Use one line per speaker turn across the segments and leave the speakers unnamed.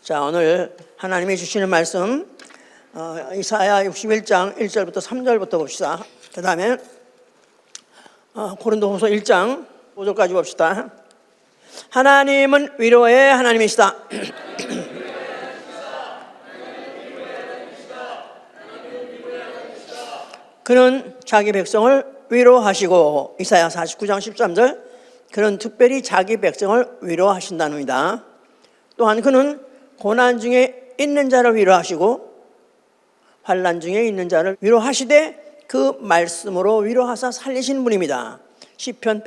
자, 오늘 하나님이 주시는 말씀 이사야 61장 1절부터 3절부터 봅시다. 그 다음에 고린도후서 1장 5절까지 봅시다. 하나님은 위로의 하나님이시다. 그는 자기 백성을 위로하시고, 이사야 49장 13절, 그는 특별히 자기 백성을 위로하신다는니다. 또한 그는 고난 중에 있는 자를 위로하시고 환난 중에 있는 자를 위로하시되 그 말씀으로 위로하사 살리신 분입니다. 시편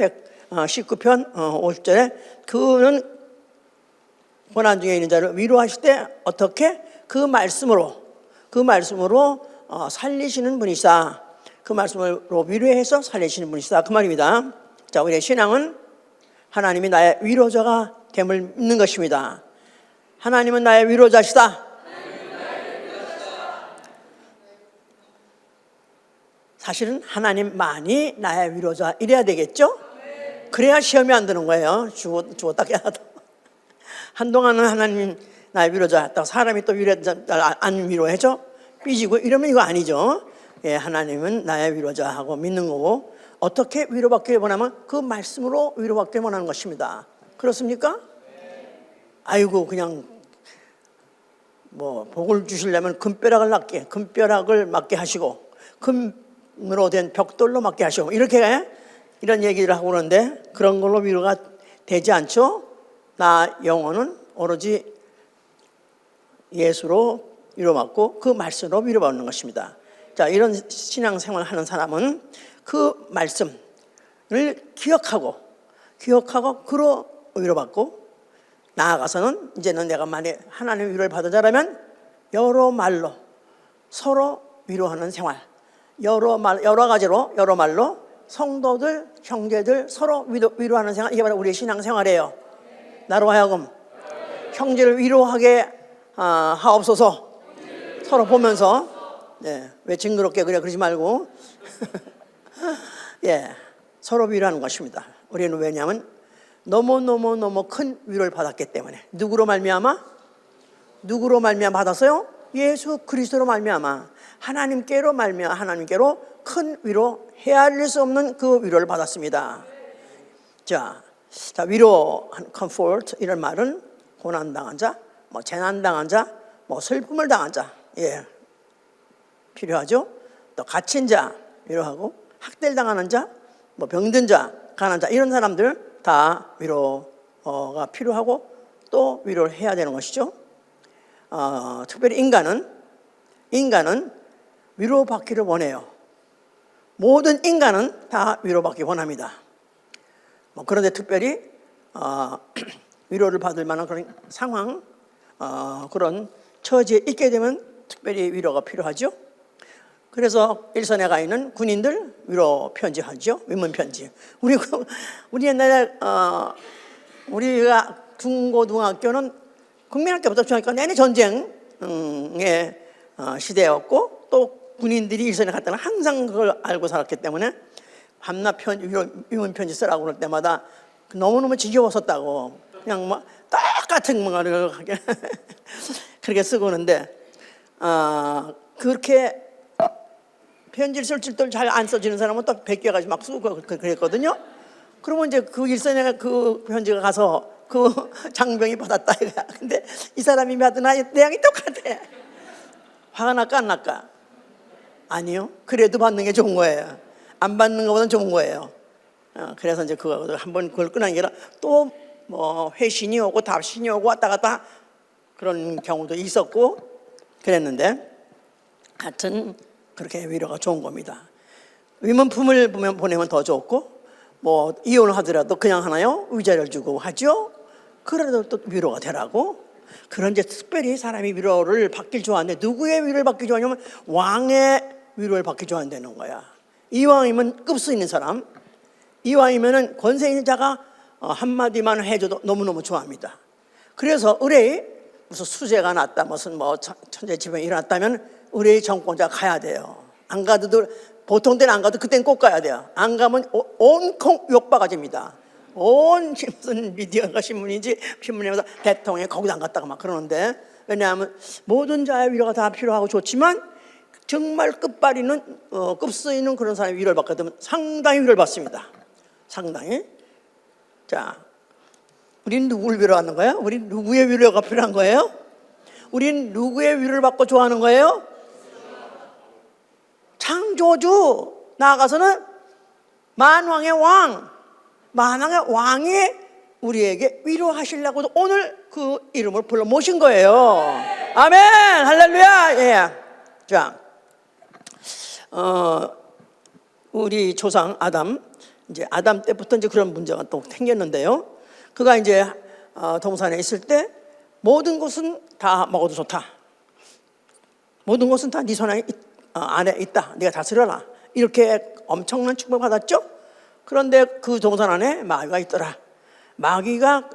19편 50절에 그는 고난 중에 있는 자를 위로하시되 어떻게? 그 말씀으로 살리시는 분이시다. 그 말씀으로 위로해서 살리시는 분이시다, 그 말입니다. 자, 우리의 신앙은 하나님이 나의 위로자가 됨을 믿는 것입니다. 하나님은 나의 위로자시다. 사실은 하나님만이 나의 위로자 이래야 되겠죠? 그래야 시험이 안 드는 거예요. 죽었다 깨어나도. 한동안은 하나님 나의 위로자 했다가 사람이 또 안 위로해줘? 삐지고 이러면 이거 아니죠. 예, 하나님은 나의 위로자 하고 믿는 거고, 어떻게 위로받기를 원하면 그 말씀으로 위로받기를 원하는 것입니다. 그렇습니까? 아이고, 그냥 복을 주시려면 금벼락을 맞게 하시고 금으로 된 벽돌로 맞게 하시고 이렇게 이런 얘기를 하고 그러는데, 그런 걸로 위로가 되지 않죠. 나 영혼은 오로지 예수로 위로받고 그 말씀으로 위로받는 것입니다. 자, 이런 신앙생활을 하는 사람은 그 말씀을 기억하고 그로 위로받고, 나아가서는 이제는 내가 만약 하나님의 위로를 받은 자라면 여러 말로 서로 위로하는 생활, 여러 말로 성도들, 형제들 서로 위로하는 생활, 이게 바로 우리의 신앙생활이에요. 나로 하여금 형제를 위로하게 하옵소서. 서로 보면서, 왜 징그럽게 그러지 말고 서로 위로하는 것입니다. 우리는 왜냐하면 너무 큰 위로를 받았기 때문에. 누구로 말미암아 받았어요? 예수 그리스도로 말미암아 하나님께로 큰 위로, 헤아릴 수 없는 그 위로를 받았습니다. 자, 위로, comfort 이런 말은 고난당한 자, 재난당한 자, 슬픔을 당한 자, 필요하죠. 또 갇힌 자 위로하고, 학대를 당하는 자, 병든 자, 가난한 자, 이런 사람들 다 위로가 필요하고 또 위로를 해야 되는 것이죠. 특별히 인간은 위로받기를 원해요. 모든 인간은 다 위로받기 원합니다. 그런데 특별히 위로를 받을 만한 그런 상황, 그런 처지에 있게 되면 특별히 위로가 필요하죠. 그래서 일선에 가 있는 군인들 위로 편지하죠. 위문 편지. 우리 옛날에 우리가 중고등학교는 국민학교부터 중학교 내내 전쟁의 시대였고, 또 군인들이 일선에 갔다 는 항상 그걸 알고 살았기 때문에 밤낮 위문 편지 쓰라고 그럴 때마다 너무너무 지겨웠었다고, 그냥 똑같은 거를 그렇게 쓰고 오는데, 그렇게 편지를 쓸 줄도 잘 안 써지는 사람은 또 베껴가지고 막 쓰고 그랬거든요. 그러면 이제 그 일선에 그 편지가 가서 그 장병이 받았다 이거야. 근데 이 사람이 받은 내용이 똑같아. 화가 날까 안 날까? 아니요. 그래도 받는 게 좋은 거예요. 안 받는 것보다는 좋은 거예요. 그래서 이제 한번 그걸 끊은 게 아니라 또 회신이 오고 답신이 오고 왔다 갔다 그런 경우도 있었고 그랬는데, 하여튼 그렇게 위로가 좋은 겁니다. 위문품을 보내면 더 좋고, 이혼을 하더라도 그냥 하나요? 위자료를 주고 하죠. 그래도 또 위로가 되라고. 그런 이제 특별히 사람이 위로를 받길 좋아하는데, 누구의 위로를 받기 좋아하냐면 왕의 위로를 받기 좋아한다는 거야. 이왕이면 급수 있는 사람, 이왕이면은 권세 있는 자가 한마디만 해줘도 너무너무 좋아합니다. 그래서 의뢰, 무슨 수재가 났다, 무슨 천재지변이 일어났다면 의뢰의 정권자 가야 돼요. 안 가도 보통 때는 안 가도 그때는 꼭 가야 돼요. 안 가면 온통 욕바가지입니다. 온 무슨 미디어가 신문인지 신문에서 대통령이 거기다 안 갔다가 막 그러는데, 왜냐하면 모든 자의 위로가 다 필요하고 좋지만 정말 끝발이는 급수있는 그런 사람이 위로를 받게 되면 상당히 위로를 받습니다. 상당히. 자, 우린 누구를 위로하는 거예요? 우린 누구의 위로가 필요한 거예요? 우린 누구의 위로를 받고 좋아하는 거예요? 창조주, 나아가서는 만왕의 왕, 만왕의 왕이 우리에게 위로하시려고 오늘 그 이름을 불러 모신 거예요. 아멘, 할렐루야. 예. 자, 우리 조상 아담, 이제 아담 때부터 이제 그런 문제가 또 생겼는데요. 그가 이제 동산에 있을 때 모든 것은 다 먹어도 좋다. 모든 것은 다 네 손 안에 있다. 네가 다스려라. 이렇게 엄청난 축복을 받았죠. 그런데 그 동산 안에 마귀가 있더라. 마귀가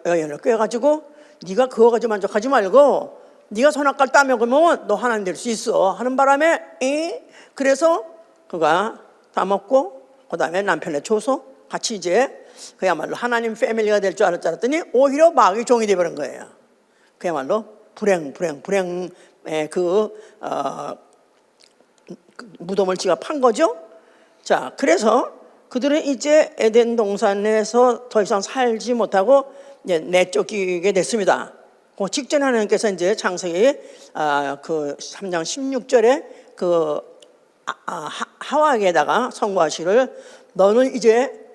여인을 꿰가지고 네가 그거 가지고 만족하지 말고 네가 선악과를 따먹으면 너 하나님 될 수 있어 하는 바람에 그래서 그가 따먹고 그 다음에 남편의 줘서 같이 이제 그야말로 하나님 패밀리가 될 줄 알았더니 오히려 마귀 종이 되어버린 거예요. 그야말로 불행의 그 무덤을 지가 판 거죠. 자, 그래서 그들은 이제 에덴 동산에서 더 이상 살지 못하고 이제 내쫓기게 됐습니다. 그 직전에 하나님께서 이제 창세기 그 3장 16절에 그 하와에게다가 선고하시를 너는 이제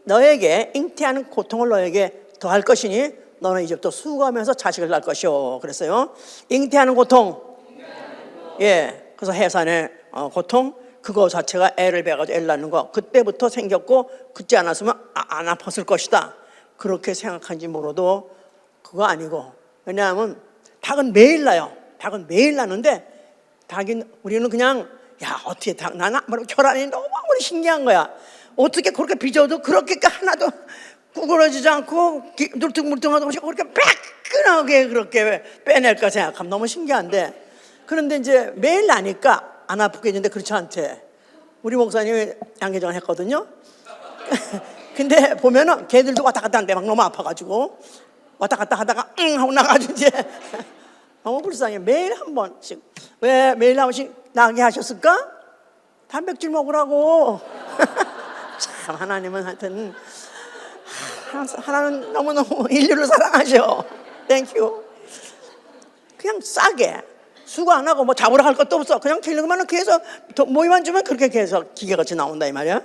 너에게 잉태하는 고통을 너에게 더할 것이니 너는 이제부터 수고하면서 자식을 낳을 것이요. 그랬어요. 잉태하는 고통. 예. 그래서 해산의 고통. 그거 자체가 애를 배가지고 애를 낳는 거 그때부터 생겼고 그때 안 왔으면 안 아팠을 것이다. 그렇게 생각한지 모르도 그거 아니고, 왜냐하면 닭은 매일 낳아요. 닭은 매일 낳는데 우리는 그냥 야 어떻게 닭 나나? 혈안이 너무 신기한 거야. 어떻게 그렇게 빚어도 그렇게 하나도 구부러지지 않고 물뚱물뚱하고 그렇게 매끈하게 그렇게 빼낼까 생각하면 너무 신기한데, 그런데 이제 매일 나니까 안 아프겠는데 그렇지 않대. 우리 목사님이 양계장을 했거든요. 근데 보면은 걔들도 왔다 갔다 하는데 막 너무 아파가지고 왔다 갔다 하다가 하고 나가지고 이제 너무 불쌍해. 매일 한 번씩. 왜 매일 한 번씩 나게 하셨을까? 단백질 먹으라고. 참 하나님은 하여튼 하나는 너무너무 인류를 사랑하셔. 땡큐. 그냥 싸게 수고 안 하고 뭐 잡으러 갈 것도 없어. 그냥 길르기만 계속 모이만 주면 그렇게 계속 기계같이 나온다 이 말이야.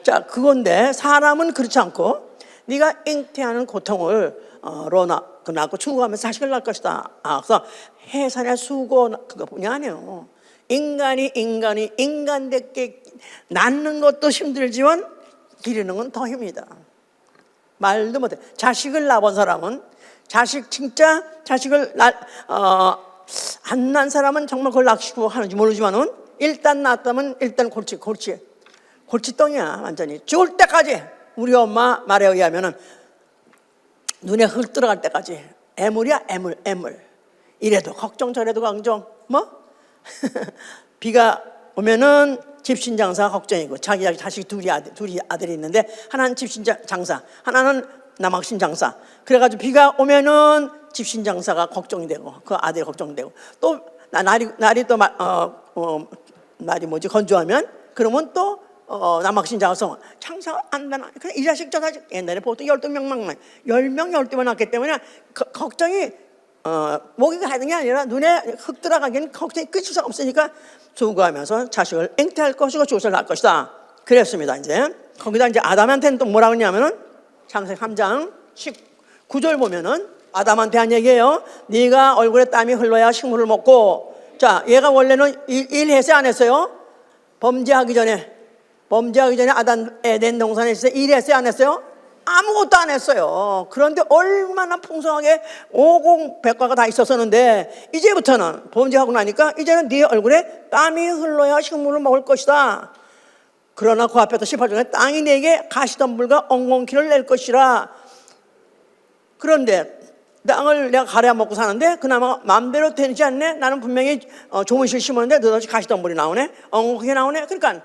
자, 그건데 사람은 그렇지 않고 네가 잉태하는 고통을 낳고 추구하면서 자식을 낳을 것이다. 그래서 해산의 수고 그거뿐이 아니에요. 인간이 인간답게 낳는 것도 힘들지만 기르는 건 더 힘이다. 말도 못해. 자식을 낳은 사람은 자식을 안 난 사람은 정말 그걸 낚시고 하는지 모르지만은 일단 낳았다면 일단 골치덩이야. 완전히 죽을 때까지. 우리 엄마 말에 의하면은 눈에 흙 들어갈 때까지 애물이야. 애물. 이래도 걱정 저래도 걱정. 뭐 비가 오면은 집신장사가 걱정이고 자기 자식 둘이 아들이 있는데 하나는 집신장사 하나는 남학신장사. 그래가지고 비가 오면은 집신장사가 걱정이 되고 그 아들이 걱정되고 또 날이 또 날이 건조하면 그러면 또 남학신장사 장사 안 되나. 그래 이 자식 저 자식 옛날에 보통 12명만 10명 12명 낳기 때문에 걱정이 목이 가는 게 아니라 눈에 흙 들어가기는 걱정이 끝일 수가 없으니까 수고하면서 자식을 잉태할 것이고 죽을 낳을 것이다. 그랬습니다. 이제 거기다 이제 아담한테는 또 뭐라고 했냐면은 창세기 3장 19절 보면은 아담한테 한 얘기예요. 네가 얼굴에 땀이 흘러야 식물을 먹고. 자, 얘가 원래는 일했어요 안 했어요? 범죄하기 전에 에덴 동산에 있을 때 일했어요 안 했어요? 아무것도 안 했어요. 그런데 얼마나 풍성하게 오공백과가 다 있었었는데 이제부터는 범죄하고 나니까 이제는 네 얼굴에 땀이 흘러야 식물을 먹을 것이다. 그러나 그 앞에서 18절에 땅이 네게 가시덤불과 엉겅퀴를 낼 것이라. 그런데 땅을 내가 가래야 먹고 사는데 그나마 마음대로 되지 않네. 나는 분명히 좋은 실 심었는데 너다시 가시덤불이 나오네. 엉겅퀴가 나오네. 그러니까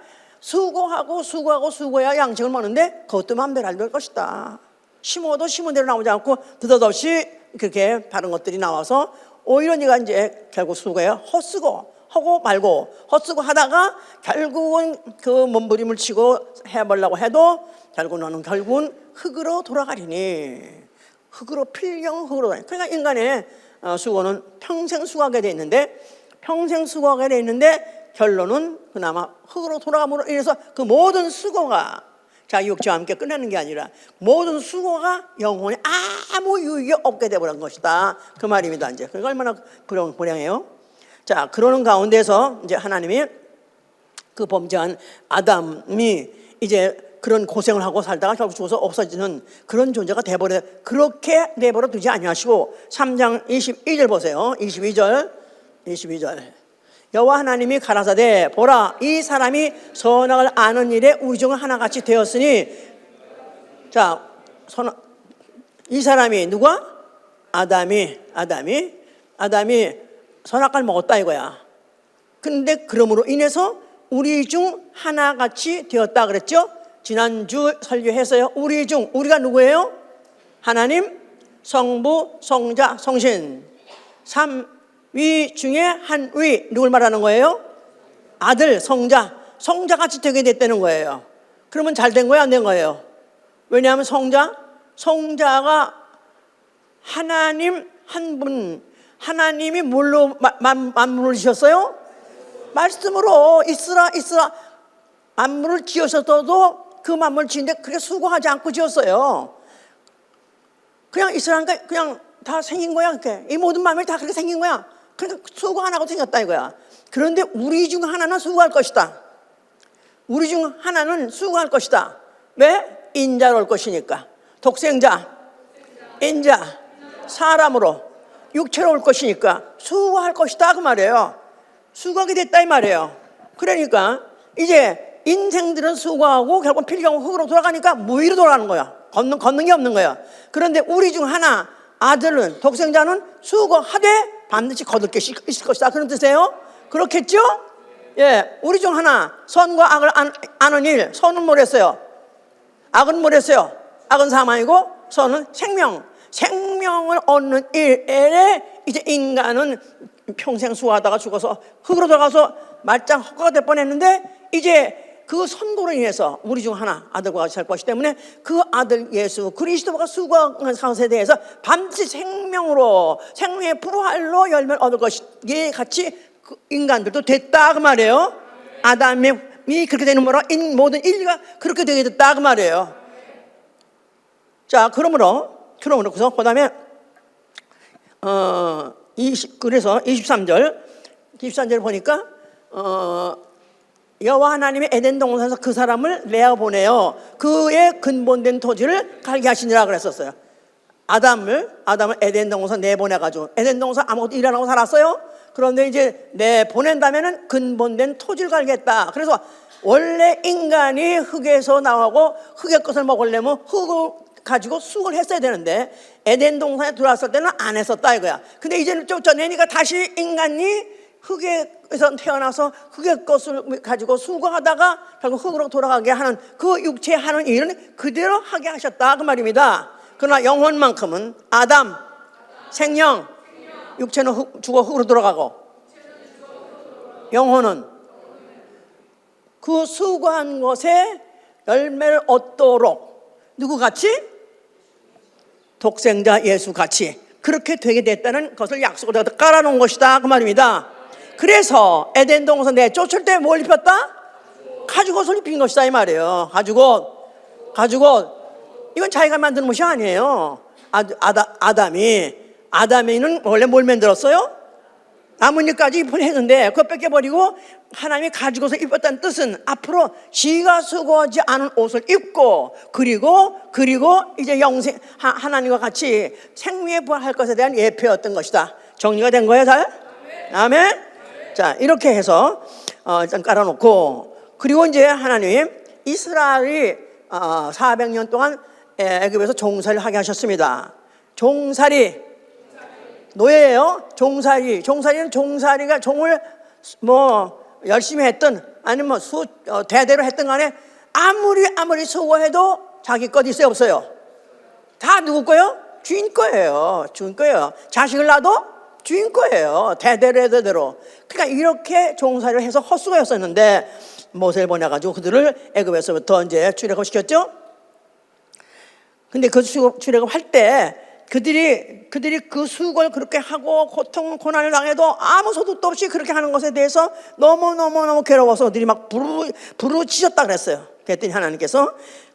수고해야 양식을 먹는데 그것도 맘대로 안 될 것이다. 심어도 심은 대로 나오지 않고 느닷없이 그렇게 다른 것들이 나와서 오히려 네가 이제 결국 수고해야 헛쓰고 하고 말고 헛쓰고 하다가 결국은 그 몸부림을 치고 해보려고 해도 결국은 흙으로 돌아가리니 흙으로 필경 흙으로 돌아가니. 그러니까 인간의 수고는 평생 수고하게 돼 있는데 결론은 그나마 흙으로 돌아감으로 인해서 그 모든 수고가 자기 육체와 함께 끝나는 게 아니라 모든 수고가 영혼에 아무 유익이 없게 되버린 것이다. 그 말입니다. 이제 그러니까 얼마나 불행해요. 자, 그러는 가운데서 이제 하나님이 그 범죄한 아담이 이제 그런 고생을 하고 살다가 결국 죽어서 없어지는 그런 존재가 돼버려. 그렇게 내버려 두지 아니하시고 3장 22절 보세요. 22절 여호와 하나님이 가라사대 보라 이 사람이 선악을 아는 일에 우리 중 하나같이 되었으니. 자, 이 사람이 누가? 아담이 선악과를 먹었다 이거야. 근데 그러므로 인해서 우리 중 하나같이 되었다 그랬죠. 지난주 설교했어요. 우리가 누구예요? 하나님, 성부, 성자, 성신 삼위 중에 한 위. 누굴 말하는 거예요? 아들, 성자같이 되게 됐다는 거예요. 그러면 잘 된 거예요? 안 된 거예요? 왜냐하면 성자가 하나님 한 분, 하나님이 뭘로 만물을 지었어요? 말씀으로 있으라 만물을 지으셨어도 그 만물을 지는데 그렇게 수고하지 않고 지었어요. 그냥 있으라니까 그냥 다 생긴 거야. 그렇게. 이 모든 만물이 다 그렇게 생긴 거야. 그러니까 수고 안 하고 생겼다 이거야. 그런데 우리 중 하나는 수고할 것이다. 왜? 인자로 올 것이니까. 독생자, 인자, 사람으로 육체로 올 것이니까 수고할 것이다 그 말이에요. 수고하게 됐다 이 말이에요. 그러니까 이제 인생들은 수고하고 결국 필경 흙으로 돌아가니까 무위로 돌아가는 거야. 걷는 게 없는 거야. 그런데 우리 중 하나 아들은 독생자는 수고하되 반드시 거둘 게 있을 것이다. 그런 뜻이에요? 그렇겠죠? 예, 우리 중 하나 선과 악을 아는 일. 선은 뭐랬어요? 악은 뭐랬어요? 악은 사망이고 선은 생명을 얻는 일에 이제 인간은 평생 수고하다가 죽어서 흙으로 들어가서 말짱 헛가가 될 뻔했는데 이제 그 선고로 인해서 우리 중 하나 아들과 같이 살 것이기 때문에 그 아들 예수 그리스도가 수고한 것에 대해서 반드시 생명의 부활로 열매를 얻을 것이기에 같이 그 인간들도 됐다 그 말이에요. 아담이 그렇게 되는 거라 모든 인류가 그렇게 되게 됐다 그 말이에요. 자, 그러므로 그다음에 그래서 23절 보니까 여호와 하나님이 에덴 동산에서 그 사람을 내어 보내어 그의 근본된 토지를 갈게 하시니라 그랬었어요. 아담을 에덴 동산 내보내가지고 에덴 동산 아무것도 일 안 하고 살았어요. 그런데 이제 내보낸다면은 근본된 토지를 갈겠다. 그래서 원래 인간이 흙에서 나오고 흙의 것을 먹으려면 흙을 가지고 수고를 했어야 되는데 에덴 동산에 들어왔을 때는 안 했었다 이거야. 근데 이제는 쫓아내니까 다시 인간이 흙에서 태어나서 흙의 것을 가지고 수고하다가 결국 흙으로 돌아가게 하는 그 육체 하는 일은 그대로 하게 하셨다 그 말입니다. 그러나 영혼만큼은 아담 생명 육체는 죽어 흙으로 돌아가고 영혼은 그 수고한 것에 열매를 얻도록 누구같이? 독생자 예수같이 그렇게 되게 됐다는 것을 약속을 깔아놓은 것이다 그 말입니다. 그래서 에덴 동산 내쫓을 때 뭘 입혔다? 가죽옷을 입힌 것이다 이 말이에요. 가죽옷 이건 자기가 만든 옷이 아니에요. 아담이는 원래 뭘 만들었어요? 나뭇잎까지 입을 했는데 그거 뺏겨버리고 하나님이 가죽옷을 입었다는 뜻은 앞으로 지가 수고하지 않은 옷을 입고 그리고 이제 영생 하나님과 같이 생명에 부활할 것에 대한 예표였던 것이다. 정리가 된 거예요, 잘? 아멘. 자, 이렇게 해서 일단 깔아놓고 그리고 이제 하나님 이스라엘이 400년 동안 애굽에서 종살이를 하게 하셨습니다. 종살이 노예예요. 종살이는 종살이가 종을 열심히 했든 아니면 대대로 했든 간에 아무리 수고해도 자기 것 있어요, 없어요? 다 누구 거예요? 주인 거예요. 주인 거예요. 자식을 낳아도 주인 거예요. 대대로. 그러니까 이렇게 종살이를 해서 헛수고였었는데 모세를 보내가지고 그들을 애굽에서부터 이제 출애굽 시켰죠. 근데 그 출애굽할 때 그들이 그 수고를 그렇게 하고 고난을 당해도 아무 소득도 없이 그렇게 하는 것에 대해서 너무 괴로워서 그들이 막 부르짖었다 그랬어요. 그랬더니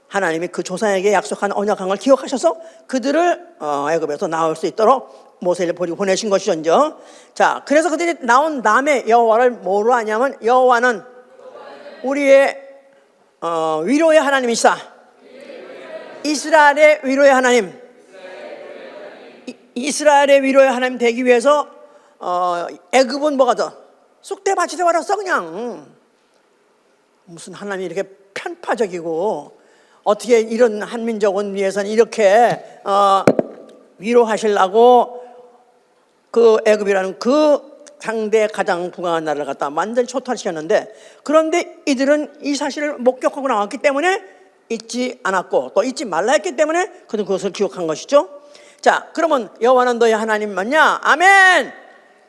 하나님이 그 조상에게 약속한 언약한 걸 기억하셔서 그들을 애굽에서 나올 수 있도록 모세를 보내신 것이죠. 자, 그래서 그들이 나온 다음에 여호와를 뭐로 하냐면 여호와는 우리의 위로의 하나님이시다. 이스라엘의 위로의 하나님. 이스라엘의 위로의 하나님 되기 위해서 애굽은 뭐가 더 쑥대밭이 되어버렸어. 그냥 무슨 하나님이 이렇게 편파적이고 어떻게 이런 한민족은 위해서는 이렇게 위로하시려고 그 애굽이라는 그 상대 가장 부강한 나라를 갖다 완전히 초토화시켰는데, 그런데 이들은 이 사실을 목격하고 나왔기 때문에 잊지 않았고 또 잊지 말라 했기 때문에 그들은 그것을 기억한 것이죠. 자, 그러면 여호와는 너희 하나님 맞냐? 아멘.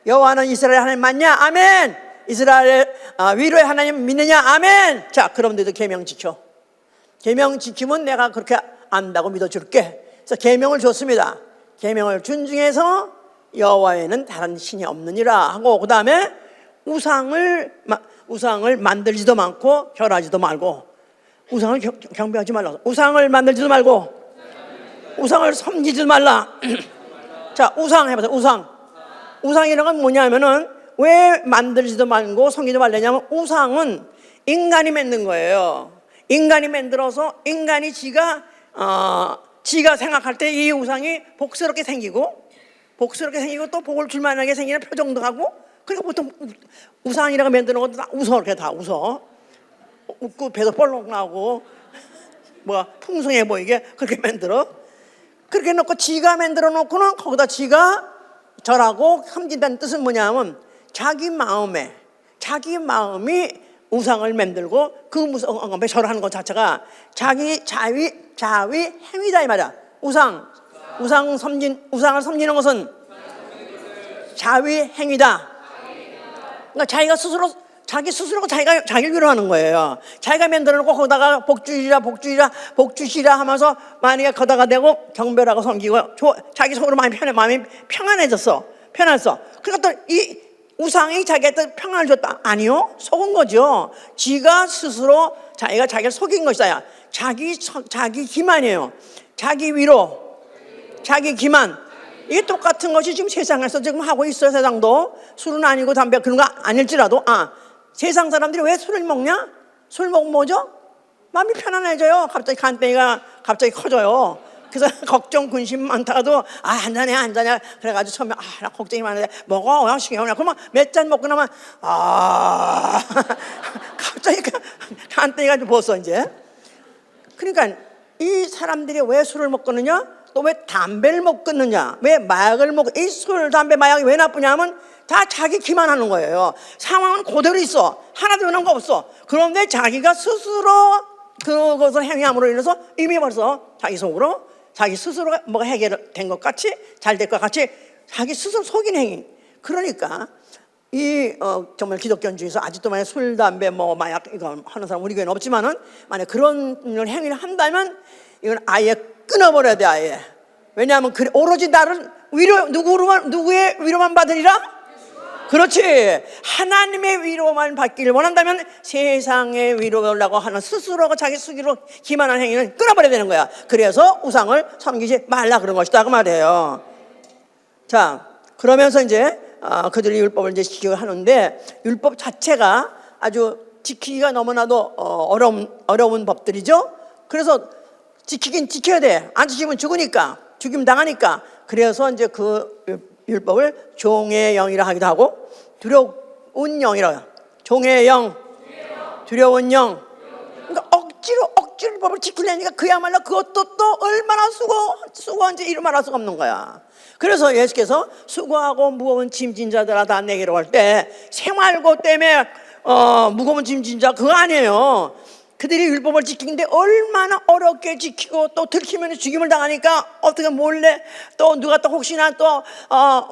여호와는 이스라엘 하나님 맞냐? 아멘. 이스라엘 위로의 하나님 믿느냐? 아멘. 자, 그럼 너희도 계명 지켜. 계명 지키면 내가 그렇게 안다고 믿어줄게. 그래서 계명을 줬습니다. 계명을 준중에서 여호와 외에는 다른 신이 없느니라 하고, 그 다음에 우상을 만들지도 않고 절하지도 말고, 우상을 경배하지 말라. 우상을 만들지도 말고 우상을 섬기지 말라. 자, 우상 해보세요. 우상이라는 건 뭐냐면은 왜 만들지도 말고 섬기지 말라냐면 우상은 인간이 만든 거예요. 인간이 만들어서 인간이 지가 생각할 때 이 우상이 복스럽게 생기고 또 복을 줄 만하게 생기는 표정도 하고, 그러니까 보통 우상이라고 만드는 것도 다 웃어. 이렇게 다 웃어. 웃고 배도 볼록 나고 풍성해 보이게 그렇게 만들어. 그렇게 놓고 지가 만들어 놓고는 거기다 지가 절하고 섬긴다는 뜻은 뭐냐면 자기 마음이 우상을 만들고 그 우상에 절하는 것 자체가 자기 자위 행위다 이 말이야. 우상을 섬기는 것은 자위 행위다. 그러니까 자기가 스스로 자기를 위로하는 거예요. 자기가 만들어 놓고 거기다가 복주시라 하면서 만약에 거다가 대고 경배라고 섬기고 자기 속으로 마음이 편안해졌어. 그러니까 또 이 우상이 자기한테 평안을 줬다? 아니요, 속은 거죠. 지가 스스로 자기를 속인 것이다. 자기 기만이에요. 자기 위로, 자기 기만. 이게 똑같은 것이 지금 세상에서 지금 하고 있어요. 세상도 술은 아니고 담배 그런 거 아닐지라도 세상 사람들이 왜 술을 먹냐? 술 먹으면 뭐죠? 마음이 편안해져요. 갑자기 간땡이가 커져요. 그래서 걱정 근심 많다가도 한잔해 그래가지고 처음에 나 걱정이 많은데 먹어 시켜오냐. 그러면 몇 잔 먹고 나면 갑자기 간땡이가 벌써 이제. 그러니까 이 사람들이 왜 술을 먹겠느냐, 또 왜 담배를 먹겠느냐, 왜 마약을 이 술, 담배, 마약이 왜 나쁘냐면 다 자기 기만하는 거예요. 상황은 그대로 있어. 하나도 변한 거 없어. 그런데 자기가 스스로 그것을 행함으로 인해서 이미 벌써 자기 스스로가 뭐가 해결된 것 같이 잘 될 것 같이 자기 스스로 속인 행위. 그러니까 정말 기독교 중에서 아직도 만약 술, 담배, 마약 이거 하는 사람 우리 교회는 없지만은 만약 그런 행위를 한다면 이건 아예 끊어버려야 돼. 아예. 왜냐하면 오로지 나를 누구의 위로만 받으리라? 그렇지. 하나님의 위로만 받기를 원한다면 세상의 위로라고 하는 스스로가 자기 수기로 기만한 행위는 끊어버려야 되는 거야. 그래서 우상을 섬기지 말라 그런 것이다 그 말이에요. 자, 그러면서 이제 그들이 율법을 이제 지켜하는데, 율법 자체가 아주 지키기가 너무나도 어려운 법들이죠. 그래서 지키긴 지켜야 돼. 안 지키면 죽임 당하니까. 그래서 이제 그 율법을 종의 영이라 하기도 하고 두려운 영이라. 종의 영, 두려운 영. 그러니까 억지로 율법을 지키려니까 그야말로 그것도 또 얼마나 수고한지 이루 말할 수가 없는 거야. 그래서 예수께서 수고하고 무거운 짐진 자들아 다 내게로 올 때 생활고 때문에 무거운 짐진 자 그거 아니에요. 그들이 율법을 지키는데 얼마나 어렵게 지키고 또 들키면 죽임을 당하니까 어떻게 몰래 또 누가 또 혹시나 또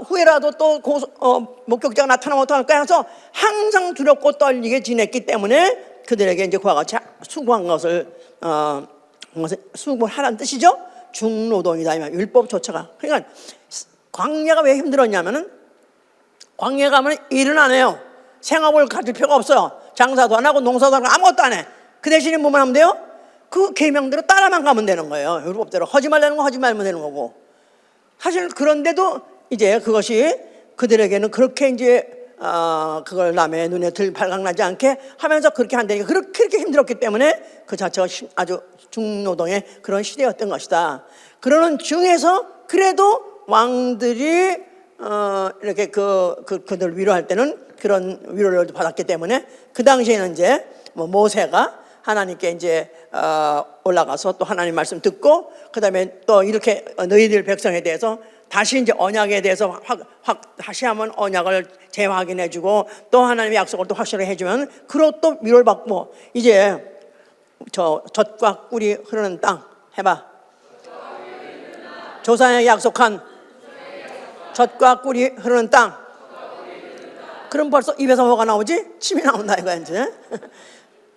후회라도 또 목격자가 나타나면 어떡할까 해서 항상 두렵고 떨리게 지냈기 때문에 그들에게 이제 그와 같이 수고한 것을 수고하라는 뜻이죠. 중노동이다 이 말. 율법조차가. 그러니까 광야가 왜 힘들었냐면은 광야 가면 일은 안 해요. 생업을 가질 필요가 없어요. 장사도 안 하고 농사도 안 하고 아무것도 안 해. 그 대신에 뭐만 하면 돼요? 그 계명대로 따라만 가면 되는 거예요. 율법대로 하지 말라는 거 하지 말면 되는 거고. 사실 그런데도 이제 그것이 그들에게는 그렇게 이제 그걸 남의 눈에 발각나지 않게 하면서 그렇게 한다니까 그렇게 힘들었기 때문에 그 자체가 아주 중노동의 그런 시대였던 것이다. 그러는 중에서 그래도 왕들이 이렇게 그들 위로할 때는 그런 위로를 받았기 때문에 그 당시에는 이제 모세가 하나님께 이제 올라가서 또 하나님 말씀 듣고 그다음에 또 이렇게 너희들 백성에 대해서 다시 이제 언약에 대해서 다시 한번 언약을 재확인해주고 또 하나님의 약속을 또 확실하게 해주면 그것도 위로를 받고 이제 저 젖과 꿀이 흐르는 땅 해봐. 조상에게 약속한 젖과 꿀이 흐르는 땅. 그럼 벌써 입에서 뭐가 나오지? 침이 나온다 이거야 이제.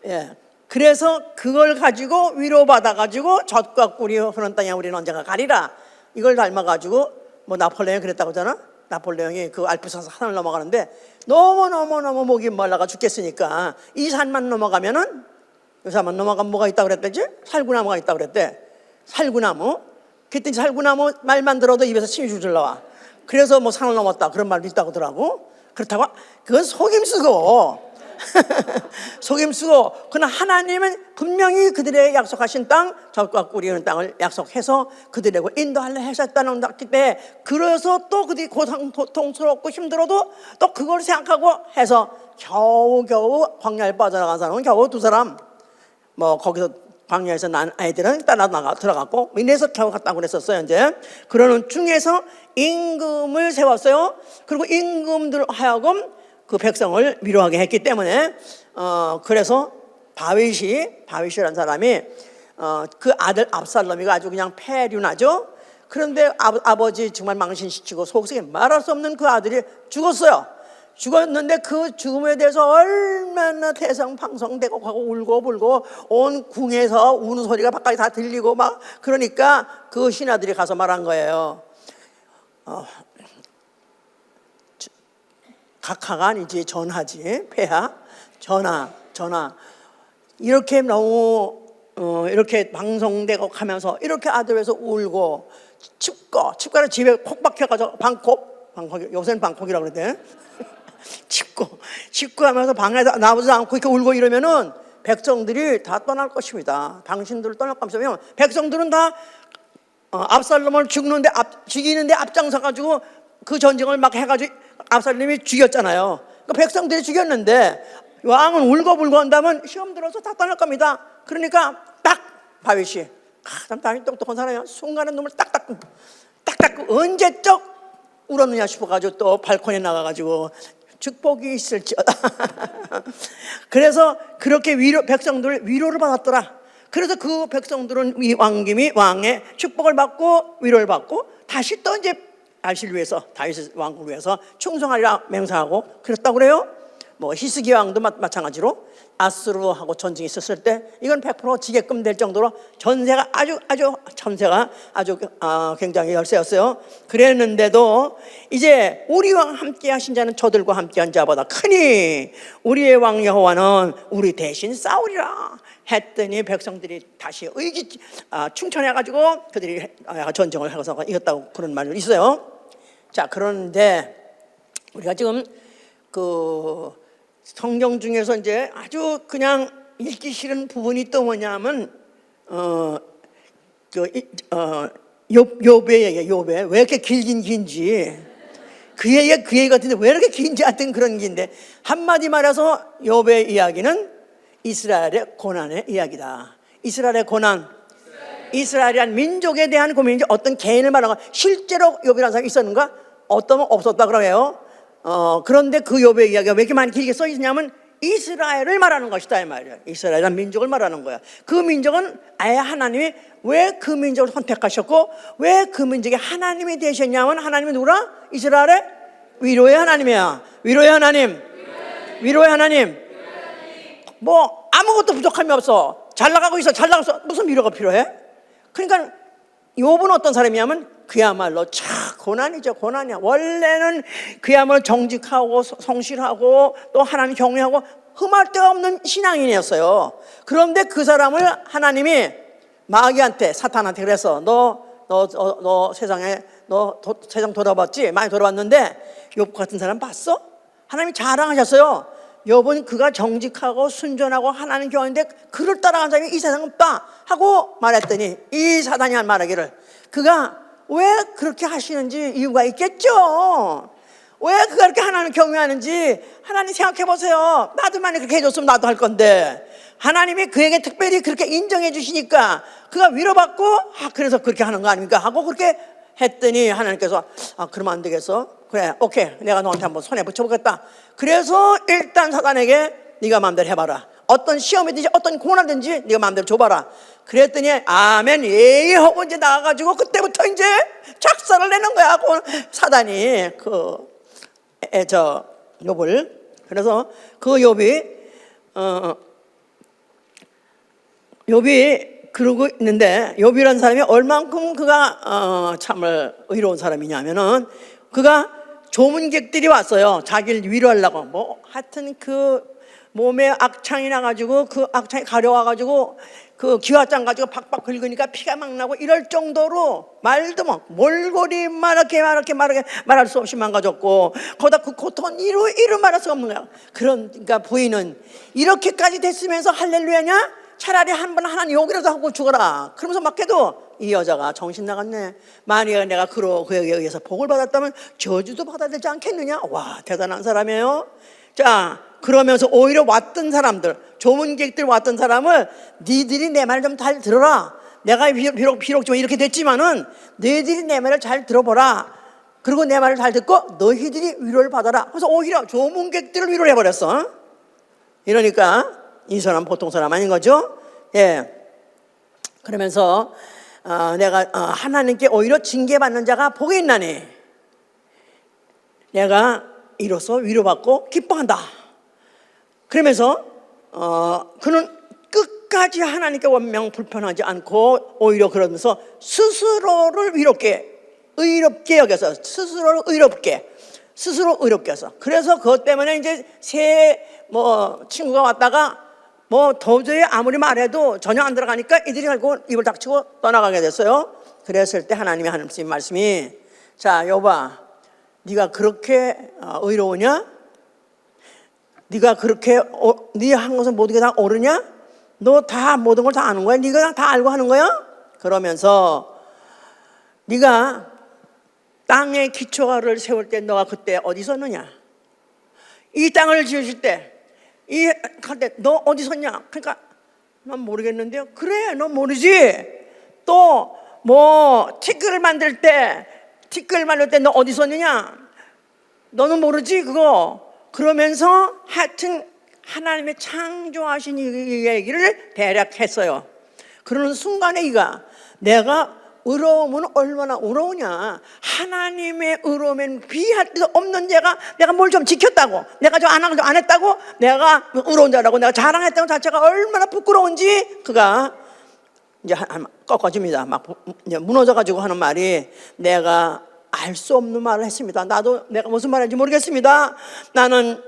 예. 그래서 그걸 가지고 위로받아가지고 젖과 꿀이 흐르는 땅에 우리는 언젠가 가리라. 이걸 닮아가지고 뭐 나폴레옹이 그랬다고 하잖아. 나폴레옹이 그 알프스 산을 넘어가는데 너무 목이 말라가 죽겠으니까 이 산만 넘어가면은 이 산만 넘어가면 뭐가 있다고 그랬대지? 살구나무가 있다고 그랬대. 살구나무. 그랬더니 살구나무 말만 들어도 입에서 침이 줄줄 나와. 그래서 뭐 산을 넘었다 그런 말도 있다고 하더라고. 그렇다고 그건 속임수고 속임수고 그러나 하나님은 분명히 그들의 약속하신 땅 젖과 꿀이 흐르는 땅을 약속해서 그들에게 인도하려 하셨다는 것인데 그래서 또 그들이 고통스럽고 힘들어도 또 그걸 생각하고 해서 겨우겨우 광야에 빠져나간 사람은 겨우 2사람 뭐 거기서 광야에서 난 아이들은 따라 들어갔고 이래서 겨우 갔다고 그랬었어요. 이제 그러는 중에서 임금을 세웠어요. 그리고 임금들 하여금 그 백성을 위로하게 했기 때문에 그래서 다윗이라는 사람이 그 아들 압살롬이가 아주 그냥 폐륜하죠. 그런데 아버지 정말 망신시키고 속색에 말할 수 없는 그 아들이 죽었어요. 죽었는데 그 죽음에 대해서 얼마나 대성방성되고 하고 울고 불고 온 궁에서 우는 소리가 바깥에 다 들리고 막 그러니까 그 신하들이 가서 말한 거예요. 각하가 아니지 전하지 폐하 전하 이렇게 너무 이렇게 방송되고 하면서 이렇게 아들에서 울고 칩거를 집에 콕 박혀가지고 방콕 요새는 방콕이라고 그러대. 칩고 하면서 방에서 나오지 않고 이렇게 울고 이러면은 백성들이 다 떠날 것입니다. 당신들 떠날 거면서 백성들은 다 압살롬을 죽이는데 앞장서가지고 그 전쟁을 막 해가지고 압살롬이 죽였잖아요. 그러니까 백성들이 죽였는데 왕은 울고불고 한다면 시험 들어서 다 떠날 겁니다. 그러니까 딱 다윗이 참 다윗 똑똑한 사람이야. 순간에 눈을 딱딱 언제적 울었느냐 싶어가지고 또 발코니에 나가가지고 축복이 있을지어다. 그래서 그렇게 백성들 위로를 받았더라. 그래서 그 백성들은 이 왕의 축복을 받고 위로를 받고 다시 또 이제 다윗을 위해서 왕국을 위해서 충성하리라 맹세하고 그랬다고 그래요. 뭐 히스기야 왕도 마찬가지로 아수르하고 전쟁이 있었을 때 이건 100% 지게끔 될 정도로 전세가 전세가 아주 굉장히 열세였어요. 그랬는데도 이제 우리와 함께 하신 자는 저들과 함께한 자보다 크니 우리의 왕 여호와는 우리 대신 싸우리라 했더니 백성들이 다시 충천해가지고 그들이 전쟁을 해서 이겼다고 그런 말이 있어요. 자, 그런데 우리가 지금 그 성경 중에서 이제 아주 그냥 읽기 싫은 부분이 또 뭐냐면 욥의 얘기야. 욥의 왜 이렇게 긴지 그 얘기 같은데 왜 이렇게 긴지 하여튼 그런 얘기인데 한마디 말해서 욥의 이야기는 이스라엘의 고난의 이야기다. 이스라엘의 고난, 이스라엘이란 민족에 대한 고민인지 어떤 개인을 말하는 거 실제로 욥이라는 사람이 있었는가? 어떤 없었다 그래요. 그런데 그 욥의 이야기가 왜 이렇게 많이 길게 써 있냐면 이스라엘을 말하는 것이다 이 말이야. 이스라엘이라는 민족을 말하는 거야. 그 민족은 아예 하나님이 왜 그 민족을 선택하셨고 왜 그 민족이 하나님이 되셨냐면 하나님이 누구라? 이스라엘의 위로의 하나님이야. 위로의 하나님. 위로의 하나님. 뭐 아무것도 부족함이 없어. 잘 나가고 있어. 잘 나가서 무슨 위로가 필요해? 그러니까 욥은 어떤 사람이냐면 그야말로 참 고난이죠. 고난이야. 원래는 그야말로 정직하고 성실하고 또 하나님 경외하고 흠할 데가 없는 신앙인이었어요. 그런데 그 사람을 하나님이 마귀한테 사탄한테 그래서 너 세상 돌아봤지? 많이 돌아봤는데 욥 같은 사람 봤어? 하나님이 자랑하셨어요. 욥은 그가 정직하고 순전하고 하나님 경외인데 그를 따라간 사람이 이 세상은 없다 하고 말했더니 이 사단이 한 말하기를 그가 왜 그렇게 하시는지 이유가 있겠죠. 왜 그가 그렇게 하나님 경외하는지 하나님 생각해 보세요. 나도 만약 그렇게 해줬으면 나도 할 건데 하나님이 그에게 특별히 그렇게 인정해 주시니까 그가 위로받고 그래서 그렇게 하는 거 아닙니까 하고 그렇게 했더니 하나님께서 그러면 안 되겠어. 그래 오케이 내가 너한테 한번 손에 붙여보겠다. 그래서 일단 사단에게 네가 마음대로 해봐라. 어떤 시험이든지 어떤 고난이든지 네가 마음대로 줘봐라. 그랬더니 아멘 예예 하고 이제 나가가지고 그때부터 이제 작사를 내는 거야. 사단이 욥을. 그래서 그 욥이 그러고 있는데 욥이라는 사람이 얼만큼 그가 참을 의로운 사람이냐면은 그가 조문객들이 왔어요. 자기를 위로하려고. 뭐 하여튼 그 몸에 악창이 나가지고 그 악창이 가려와가지고 그 기와장 가지고 박박 긁으니까 피가 막 나고 이럴 정도로 말도 막 몰골이 말하게 말할 수 없이 망가졌고 거기다 그 고통은 이루 말할 수 없는 거야. 그러니까 부인은 이렇게까지 됐으면서 할렐루야냐? 차라리 한 번 하나님 욕이라도 하고 죽어라. 그러면서 막 해도 이 여자가 정신 나갔네. 만약에 내가 그에게 의해서 복을 받았다면 저주도 받아야 되지 않겠느냐. 와 대단한 사람이에요. 자 그러면서 오히려 왔던 사람들 조문객들 왔던 사람을 니들이 내 말 좀 잘 들어라. 내가 비록 좀 이렇게 됐지만은 너희들이 내 말을 잘 들어보라. 그리고 내 말을 잘 듣고 너희들이 위로를 받아라. 그래서 오히려 조문객들을 위로를 해버렸어. 이러니까 이 사람 보통 사람 아닌 거죠. 예. 그러면서 내가 하나님께 오히려 징계받는 자가 복이 있나니 내가 이로써 위로받고 기뻐한다. 그러면서 그는 끝까지 하나님께 원명 불편하지 않고 오히려 그러면서 스스로를 의롭게 여겨서 스스로 의롭게 해서 그래서 그것 때문에 이제 새 친구가 왔다가 도저히 아무리 말해도 전혀 안 들어가니까 이들이 결국 입을 닥치고 떠나가게 됐어요. 그랬을 때 하나님의 말씀이 자 욥아 네가 그렇게 의로우냐? 네가 그렇게 네 한 것은 모든 게 다 옳으냐? 너 다 모든 걸 다 아는 거야? 네가 다 알고 하는 거야? 그러면서 네가 땅에 기초가를 세울 때 너가 그때 어디 있었느냐? 이 땅을 지으실 때 너 어디 섰냐? 그러니까 난 모르겠는데요. 그래 너 모르지. 또 티끌을 만들 때 너 어디 섰느냐? 너는 모르지 그거. 그러면서 하여튼 하나님의 창조하신 이 얘기를 대략 했어요. 그러는 순간에 내가 의로움은 얼마나 의로우냐. 하나님의 의로움엔 비할 데도 없는 내가 뭘 좀 지켰다고, 내가 좀 안 했다고, 내가 의로운 자라고 내가 자랑했다는 자체가 얼마나 부끄러운지 그가 이제 꺾어집니다. 막 이제 무너져가지고 하는 말이 내가 알 수 없는 말을 했습니다. 나도 내가 무슨 말인지 모르겠습니다. 나는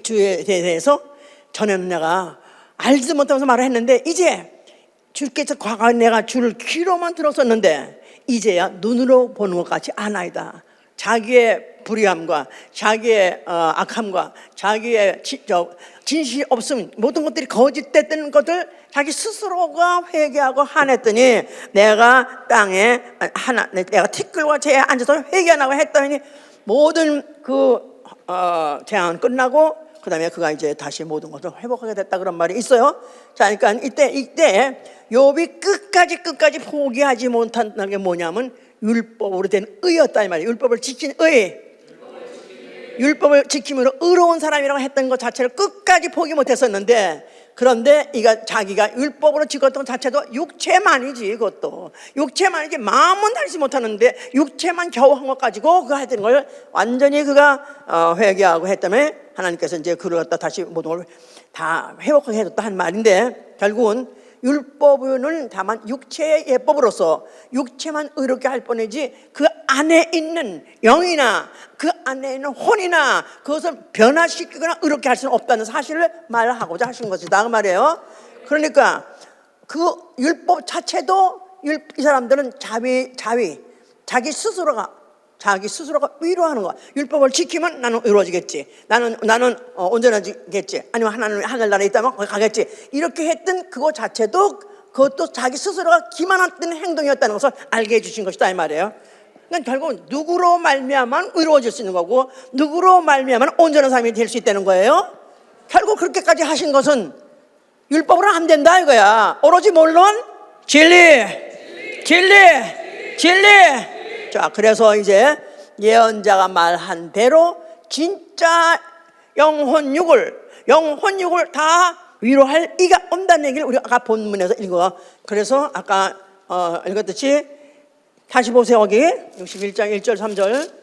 주에 대해서 전에는 내가 알지도 못하면서 말을 했는데 이제 주께서 과거에 내가 주를 귀로만 들었었는데 이제야 눈으로 보는 것 같이 아나이다. 자기의 불의함과 자기의 악함과 자기의 진실이 없음 모든 것들이 거짓됐던 것을 자기 스스로가 회개하고 화냈더니 내가 땅에 내가 티끌과 재에 앉아서 회개하라고 했더니 모든 재앙은 끝나고 그 다음에 그가 이제 다시 모든 것을 회복하게 됐다 그런 말이 있어요. 자, 그러니까 이때 욥이 끝까지 포기하지 못한 게 뭐냐면 율법으로 된 의였다 이 말이에요. 율법을 지킨 의. 율법을 지킴으로 의로운 사람이라고 했던 것 자체를 끝까지 포기 못했었는데, 그런데 이가 자기가 율법으로 지켰던 것 자체도 육체만이지. 그것도 육체만이지 마음은 달지 못하는데 육체만 겨우 한 것 가지고 그 하여튼 걸 완전히 그가 회개하고 했다며 하나님께서 이제 그를 갖다 다시 모든 걸 다 회복하게 해줬다 한 말인데, 결국은 율법은 다만 육체의 예법으로서 육체만 의롭게 할 뿐이지 그 안에 있는 영이나 그 안에 있는 혼이나 그것을 변화시키거나 의롭게 할 수는 없다는 사실을 말하고자 하신 것이다 그 말이에요. 그러니까 그 율법 자체도 이 사람들은 자기 스스로가 위로하는 거야. 율법을 지키면 나는 의로워지겠지. 나는 온전해지겠지. 아니면 하늘나라에 있다면 거기 가겠지. 이렇게 했던 그거 자체도 그것도 자기 스스로가 기만했던 행동이었다는 것을 알게 해주신 것이다 이 말이에요. 그러니까 결국은 누구로 말미암아 의로워질 수 있는 거고, 누구로 말미암아 온전한 사람이 될 수 있다는 거예요. 결국 그렇게까지 하신 것은 율법으로 안 된다 이거야. 오로지 물론 진리. 자, 그래서 이제 예언자가 말한 대로 진짜 영혼육을 다 위로할 이가 온다는 얘기를 우리가 아까 본문에서 읽어. 그래서 아까 읽었듯이 다시 보세요. 여기 61장 1절 3절.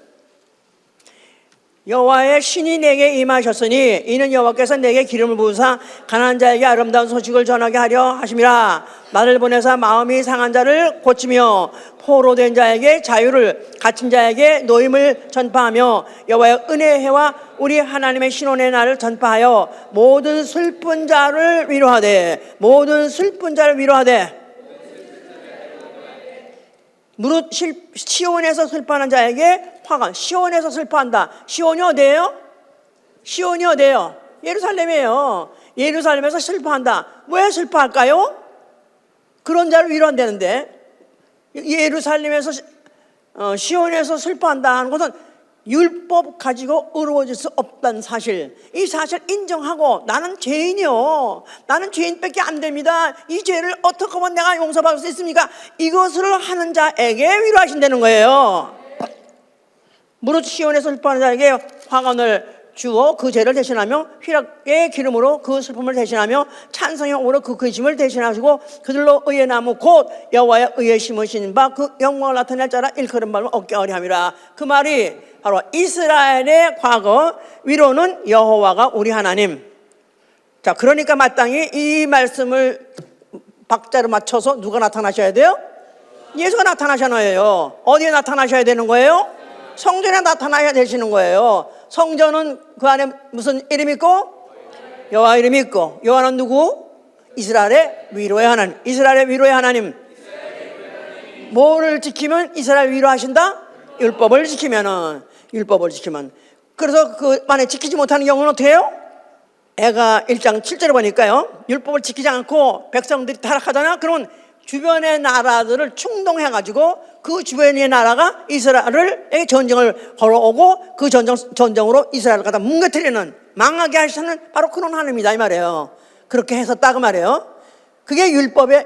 여호와의 신이 내게 임하셨으니 이는 여호와께서 내게 기름을 부으사 가난한 자에게 아름다운 소식을 전하게 하려 하심이라. 나를 보내사 마음이 상한 자를 고치며 포로된 자에게 자유를, 갇힌 자에게 노임을 전파하며 여호와의 은혜의 해와 우리 하나님의 신원의 날을 전파하여 모든 슬픈 자를 위로하되 무릇 시온에서 슬퍼하는 자에게 화가. 시온에서 슬퍼한다. 시온이 어디예요? 예루살렘이에요. 예루살렘에서 슬퍼한다. 왜 슬퍼할까요? 그런 자를 위로한다는데, 예루살렘에서 시온에서 슬퍼한다 하는 것은 율법 가지고 의로워질 수 없다는 사실, 이 사실 인정하고 나는 죄인이요, 나는 죄인밖에 안 됩니다, 이 죄를 어떻게 하면 내가 용서받을 수 있습니까? 이것을 하는 자에게 위로하신다는 거예요. 무릇 시온에서 슬퍼하는 자에게 화관을 주어 그 죄를 대신하며 휘락의 기름으로 그 슬픔을 대신하며 찬송의 영으로 그 근심을 대신하시고 그들로 의의 나무 곧 여호와의 의에 심으신 바 그 영광을 나타낼 자라 일컬음 받으면 얻게 하리함이라. 그 말이 바로 이스라엘의 과거 위로는 여호와가 우리 하나님. 자, 그러니까 마땅히 이 말씀을 박자를 맞춰서 누가 나타나셔야 돼요? 예수가 나타나셔야 해요. 어디에 나타나셔야 되는 거예요? 성전에 나타나야 되시는 거예요. 성전은 그 안에 무슨 이름이 있고? 여호와 이름이 있고, 여호와는 누구? 이스라엘의 위로의 하나님. 이스라엘의 위로의 하나님. 뭐를 지키면 이스라엘 위로하신다? 율법을 지키면. 그래서 그 안에 지키지 못하는 경우는 어떻게 해요? 애가 1장 7절에 보니까요, 율법을 지키지 않고 백성들이 타락하잖아. 그러면 주변의 나라들을 충동해가지고 그 주변의 나라가 이스라엘에게 전쟁을 걸어오고 그 전쟁으로 이스라엘을 갖다 뭉개뜨리는, 망하게 하시는 바로 그런 하나님이다 이 말이에요. 그렇게 했었다 그 말이에요. 그게 율법을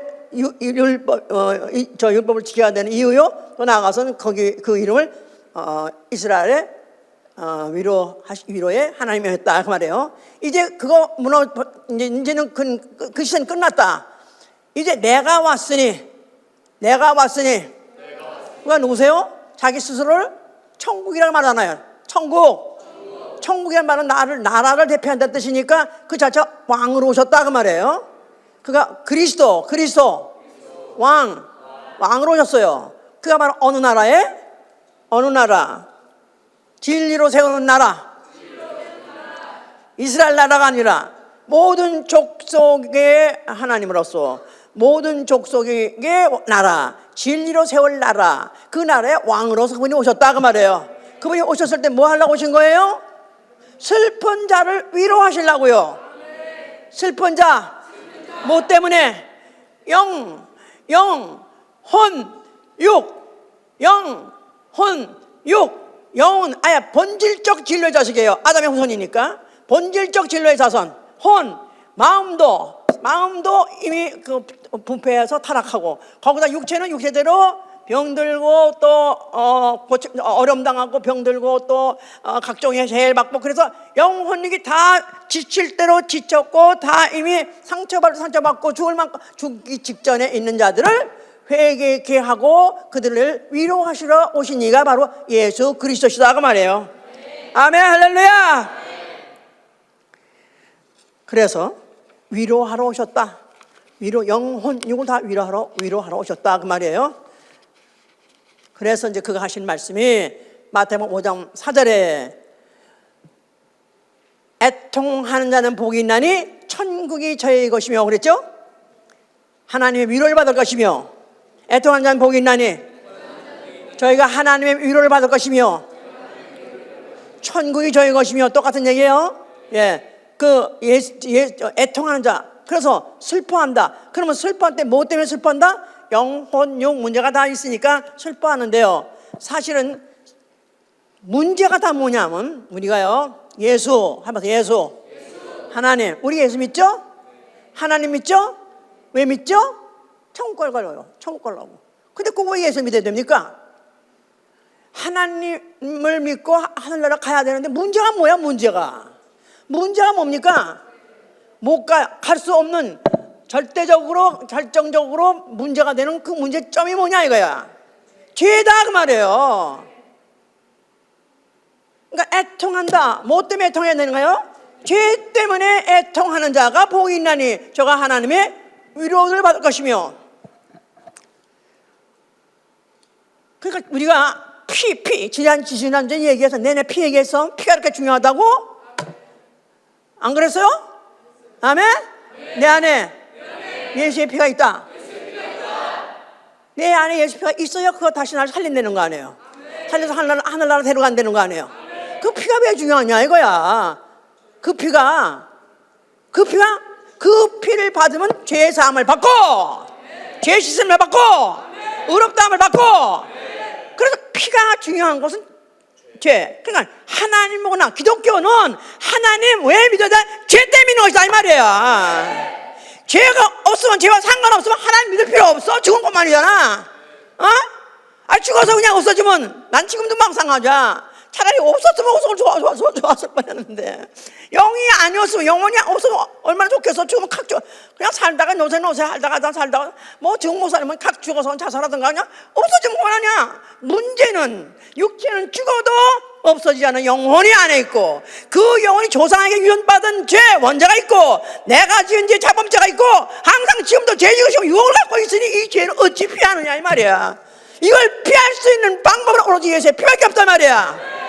지켜야 되는 이유요. 또 나아가서는 거기 그 이름을 이스라엘의 위로의 하나님이었다 그 말이에요. 이제 그거 이제는 그 시대는 끝났다. 이제 내가 왔으니 그가 누구세요? 자기 스스로를 천국이라고 말하나요? 천국이란 말은 나라를 대표한다는 뜻이니까 그 자체가 왕으로 오셨다 그 말이에요. 그가 그리스도 왕으로 오셨어요. 그가 바로 어느 나라? 진리로 세우는 나라. 이스라엘 나라가 아니라 모든 족속의 하나님으로서 모든 족속의 나라, 진리로 세울 나라, 그 나라의 왕으로서 그분이 오셨다 그 말이에요. 그분이 오셨을 때 뭐 하려고 오신 거예요? 슬픈 자를 위로하시려고요. 슬픈 자, 뭐 때문에? 영, 혼, 육. 영은 아예 본질적 진로의 자식이에요. 아담의 후손이니까 본질적 진로의 자손. 혼, 마음도 이미 그 부패해서 타락하고, 거기다 육체는 육체대로 병들고 또 어려움 당하고 병들고 또 각종의 해를 받고, 그래서 영혼력이 다 지칠 대로 지쳤고 다 이미 상처받고 죽기 직전에 있는 자들을 회개케 하고 그들을 위로하시러 오신 이가 바로 예수 그리스도시다 그 말이에요. 아멘, 할렐루야. 그래서 위로하러 오셨다. 영혼, 육을 다 위로하러 오셨다 그 말이에요. 그래서 이제 그가 하신 말씀이 마태복음 5장 4절에 애통하는 자는 복이 있나니 천국이 저의 것이며 그랬죠? 하나님의 위로를 받을 것이며, 애통하는 자는 복이 있나니 저희가 하나님의 위로를 받을 것이며 천국이 저의 것이며, 똑같은 얘기예요. 애통하는 자, 그래서 슬퍼한다. 그러면 슬퍼할 때 뭐 때문에 슬퍼한다? 영혼육 문제가 다 있으니까 슬퍼하는데요. 사실은 문제가 다 뭐냐면 우리가요, 예수 하나님, 우리 예수 믿죠? 하나님 믿죠? 왜 믿죠? 천국 가려고. 근데 꼭 왜 예수 믿어야 됩니까? 하나님을 믿고 하늘나라 가야 되는데 문제가 뭐야? 문제가 뭡니까? 갈 수 없는, 절대적으로 결정적으로 문제가 되는 그 문제점이 뭐냐 이거야. 죄다 그 말이에요. 그러니까 애통한다. 뭐 때문에 애통해야 되는 거예요? 죄 때문에 애통하는 자가 복이 있나니 저가 하나님의 위로를 받을 것이며. 그러니까 우리가 지난주에 얘기해서 내내 피 얘기해서 피가 이렇게 중요하다고? 안 그랬어요? 아멘? 내 안에 예수의 피가 있다. 내 안에 예수 피가 있어야 그거 다시 나를 살린다는 거 아니에요. 살려서 하늘나라 데려간다는 거 아니에요. 그 피가 왜 중요하냐 이거야. 그 피를 받으면 죄 사함을 받고 죄 씻음을 받고 의롭다함을 받고. 그래서 피가 중요한 것은 죄. 그러니까 하나님 보거나 기독교는 하나님 왜 믿어야 돼? 죄 때문에 믿는 것이다 이 말이야. 죄가 없으면, 죄와 상관없으면 하나님 믿을 필요 없어. 죽은 것만이잖아. 죽어서 그냥 없어지면 난 지금도 망상하자. 차라리 없었으면 좋았을 뻔했는데, 영이 아니었으면, 영혼이 없으면 얼마나 좋겠어. 죽으면 그냥 살다가 노세 살다가 뭐 지금 못 살면 각 죽어서 자살하든가 그냥 없어지면 그만하냐. 문제는 육체는 죽어도 없어지지 않은 영혼이 안에 있고, 그 영혼이 조상에게 유언받은 죄 원죄가 있고, 내가 지은 죄 자범죄가 있고, 항상 지금도 죄 지으시고 유혹을 갖고 있으니 이 죄를 어찌 피하느냐 이 말이야. 이걸 피할 수 있는 방법은 오로지 예수의 피밖에 없단 말이야.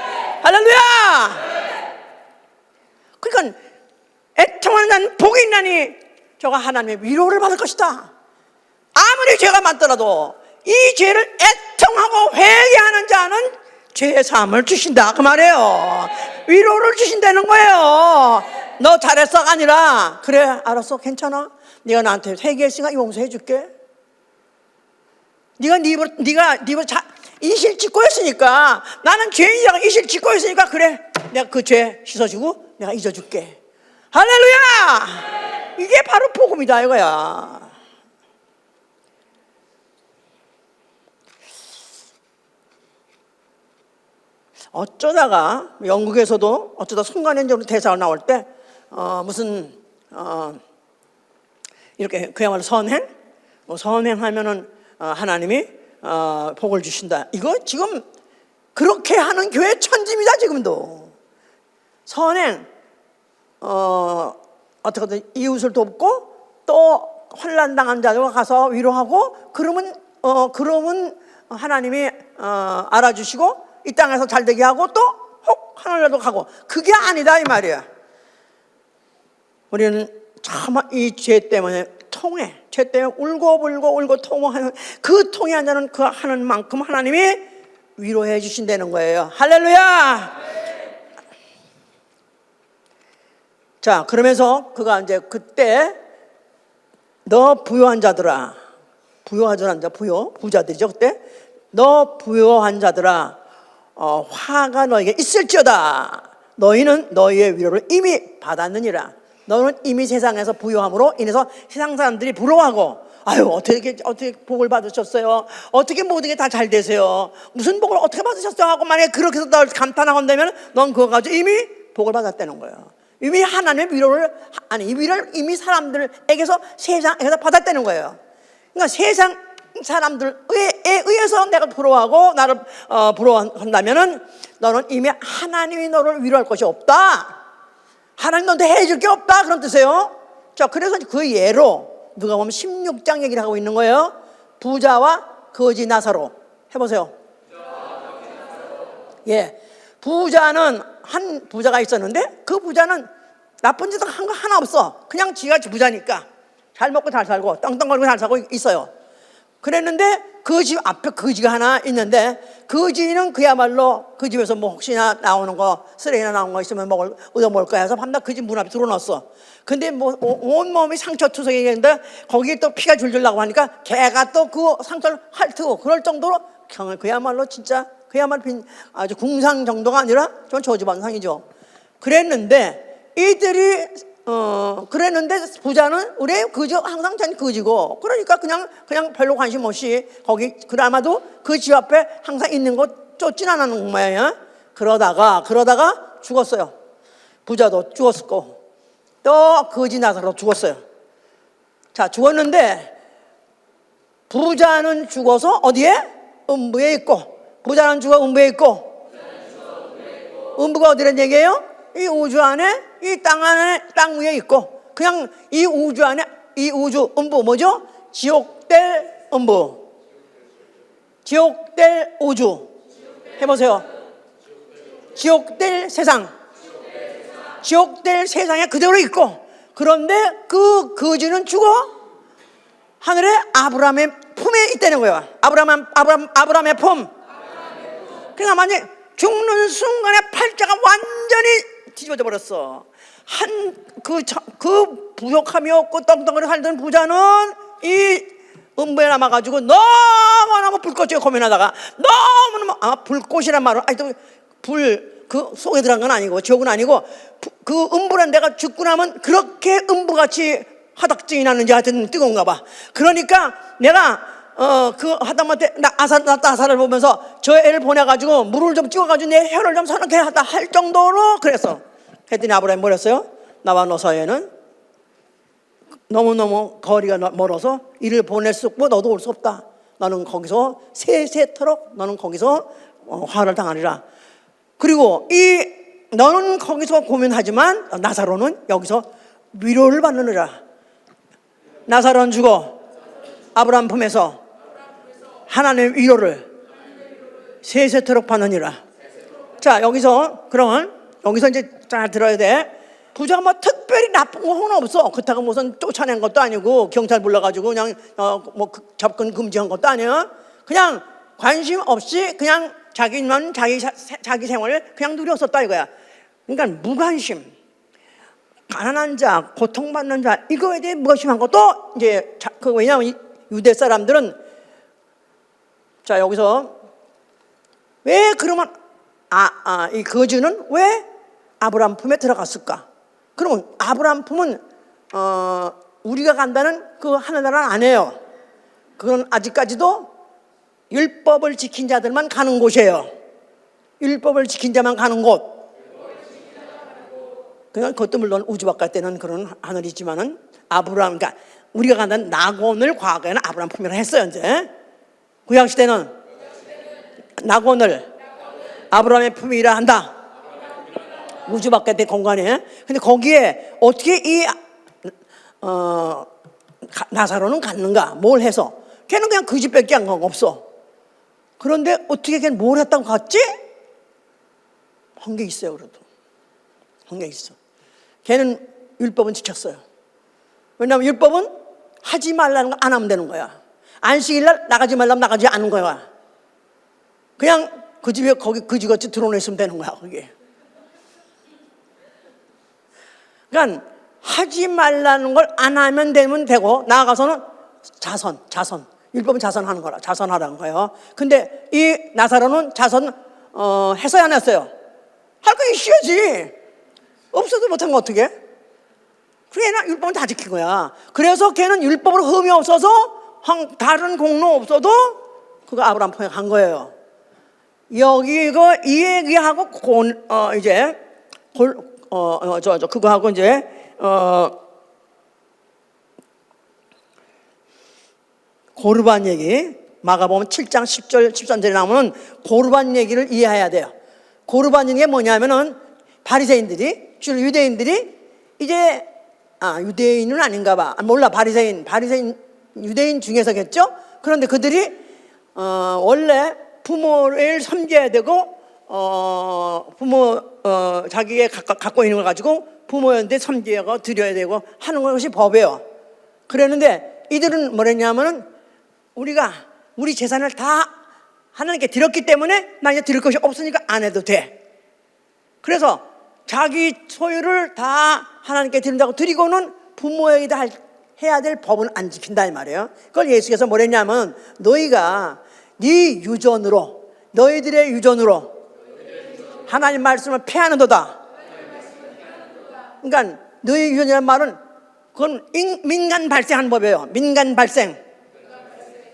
할렐루야. 그러니까 애통하는 자는 복이 있나니 저가 하나님의 위로를 받을 것이다. 아무리 죄가 많더라도 이 죄를 애통하고 회개하는 자는 죄의 사함을 주신다 그 말이에요. 위로를 주신다는 거예요. 너 잘했어가 아니라, 그래 알았어 괜찮아, 네가 나한테 회개했으니까 용서해 줄게. 네가 이실 짓고 했으니까, 나는 죄인이라고 이실 짓고 했으니까 그래 내가 그 죄 씻어주고 내가 잊어줄게. 할렐루야. 이게 바로 복음이다 이거야. 어쩌다가 영국에서도 순간적으로 대사가 나올 때 이렇게 그야말로 선행하면은 하나님이 복을 주신다. 이거 지금 그렇게 하는 교회 천지입니다. 지금도 선행, 어떻게든 이웃을 돕고 또 환난 당한 자들 가서 위로하고, 그러면 하나님이 알아주시고 이 땅에서 잘되게 하고 또 혹 하늘나라도 가고. 그게 아니다 이 말이야. 우리는 참 이 죄 때문에 죄 때문에 울고 통화하는 그 통회한 자는 그 하는 만큼 하나님이 위로해 주신다는 거예요. 할렐루야. 자, 그러면서 그가 이제 그때 너 부유한 자들아, 부자들이죠 그때. 너 부유한 자들아, 화가 너에게 있을지어다. 너희는 너희의 위로를 이미 받았느니라. 너는 이미 세상에서 부유함으로 인해서 세상 사람들이 부러워하고 아유, 어떻게 복을 받으셨어요? 어떻게 모든 게 다 잘 되세요? 무슨 복을 어떻게 받으셨어요? 하고 만약에 그렇게 해서 널 감탄하고 한다면 넌 그거 가지고 이미 복을 받았다는 거예요. 이미 하나님의 위로를, 아니, 이 위로를 이미 사람들에게서, 세상에서 받았다는 거예요. 그러니까 세상 사람들에 의해서 내가 부러워하고 나를 부러워한다면은 너는 이미 하나님이 너를 위로할 것이 없다. 하나님 너한테 해줄 게 없다. 그런 뜻이에요. 자, 그래서 그 예로 누가 보면 16장 얘기를 하고 있는 거예요. 부자와 거지 나사로. 해보세요. 예. 부자는 한 부자가 있었는데 그 부자는 나쁜 짓 한 거 하나 없어. 그냥 지가 부자니까 잘 먹고 잘 살고 떵떵거리고 잘 살고 있어요. 그랬는데 그 집 앞에 거지가 하나 있는데 거지는 그야말로 그 집에서 뭐 혹시나 나오는 거 쓰레기나 나온 거 있으면 얻어먹을까 해서 밤낮 그 집 문 앞에 들어놨어. 근데 뭐 온몸이 상처투성이겠는데 거기에 또 피가 줄줄 나고 하니까 걔가 또 그 상처를 핥고 그럴 정도로 그야말로 진짜 그야말로 아주 궁상 정도가 아니라 좀 저주반상이죠. 그랬는데 이들이 그랬는데 부자는 우리 그저 항상 자기 거지고 그러니까 그냥 별로 관심 없이 거기 그나마도 그 집 앞에 항상 있는 거 쫓진 않는 모양이야. 그러다가 죽었어요. 부자도 죽었고 또 거지 나사로 죽었어요. 자, 죽었는데 부자는 죽어서 어디에? 음부에 있고 부자는 죽어 음부에 있고 음부가 어디란 얘기예요? 이 우주 안에 이 땅 안에 땅 위에 있고 그냥 이 우주 안에 이 우주 음부 뭐죠? 지옥될 음부 지옥될 우주 해보세요. 지옥될 세상 지옥될 세상에 그대로 있고 그런데 그 거지는 죽어 하늘에 아브라함의 품에 있다는 거예요. 아브라함의 품. 그러니까 만약 죽는 순간에 팔자가 완전히 뒤집어져 버렸어. 그 부족함이 없고 떵떵거리 살던 부자는 이 음부에 남아가지고 너무너무 불꽃에 고민하다가 너무너무 불꽃이란 말은 아니 그 속에 들어간 건 아니고 지옥은 아니고 그 음부란 데가 죽고 나면 그렇게 음부같이 화닥증이 나는지 하여튼 뜨거운가 봐. 그러니까 내가 그 하다못해 나사를 보면서 저 애를 보내가지고 물을 좀 찍어가지고 내 혀를 좀 서늘게 하다 할 정도로 그랬어. 그랬더니 아브라함이 뭐랬어요? 나와 너 사이에는 너무너무 거리가 멀어서 이를 보낼 수 없고 너도 올 수 없다. 너는 거기서 세세토록 너는 거기서 화를 당하리라. 그리고 너는 거기서 고민하지만 나사로는 여기서 위로를 받느니라. 나사로는 죽어 아브라함 품에서 하나님의 위로를 세세토록 받느니라. 자, 여기서 이제 잘 들어야 돼. 부자가 뭐 특별히 나쁜 건 없어. 그렇다고 무슨 쫓아낸 것도 아니고 경찰 불러가지고 그냥 뭐 접근 금지한 것도 아니야. 그냥 관심 없이 그냥 자기만 자기 생활을 그냥 누렸었다 이거야. 그러니까 무관심, 가난한 자, 고통받는 자 이거에 대해 무관심한 것도 이제 왜냐하면 유대 사람들은 자 여기서 왜 그러면 이 거지는 왜 아브라함 품에 들어갔을까? 그러면 아브라함 품은 우리가 간다는 그 하늘나라는 아니에요. 그건 아직까지도 율법을 지킨 자들만 가는 곳이에요. 율법을 지킨 자만 가는 곳. 그러니까 그것도 물론 우주 바깥에는 그런 하늘이지만은 그러니까 우리가 간다는 낙원을 과거에는 아브라함 품이라 했어요. 이제 구약 시대는 낙원을 아브라함의 품이라 한다. 우주 바깥의 공간에. 근데 거기에 어떻게 이 나사로는 갔는가? 뭘 해서? 걔는 그냥 그 집밖에 안 간 거 없어. 그런데 어떻게 걔는 뭘 했다고 갔지? 한 게 있어요. 그래도 한 게 있어. 걔는 율법은 지켰어요. 왜냐하면 율법은 하지 말라는 거 안 하면 되는 거야. 안식일날 나가지 말라면 나가지 않는 거야. 그냥 그 집에 거기 그지같이 들어오려 있으면 되는 거야. 거기에. 그러니까 하지 말라는 걸 안 하면 되면 되고 나아가서는 자선 율법은 자선하는 거라 자선하라는 거예요. 근데 이 나사로는 자선 했어야 안 했어요? 할 거 있어야지. 없어도 못한 거 어떻게? 걔는 율법은 다 지킨 거야. 그래서 걔는 율법으로 흠이 없어서 다른 공로 없어도 그거 아브라함 편에 간 거예요. 여기 이거 이 얘기하고 이제 그거하고 이제 고르반 얘기, 마가복음 7장 10절 13절에 나오는 고르반 얘기를 이해해야 돼요. 고르반 얘기가 뭐냐면은 바리새인들이, 주로 유대인들이 이제 유대인은 아닌가 봐. 몰라. 바리새인 유대인 중에서겠죠. 그런데 그들이 원래 부모를 섬겨야 되고 자기가 갖고 있는 걸 가지고 부모한테 섬기고 드려야 되고 하는 것이 법이에요. 그랬는데 이들은 뭐랬냐면은 우리 재산을 다 하나님께 드렸기 때문에 나 이제 드릴 것이 없으니까 안 해도 돼. 그래서 자기 소유를 다 하나님께 드린다고 드리고는 부모에게 해야 될 법은 안 지킨다 이 말이에요. 그걸 예수께서 뭐랬냐면 너희들의 유전으로 하나님 말씀을 폐하는도다. 그러니까 너희 유전이라는 말은 그건 민간 발생한 법이에요. 민간 발생.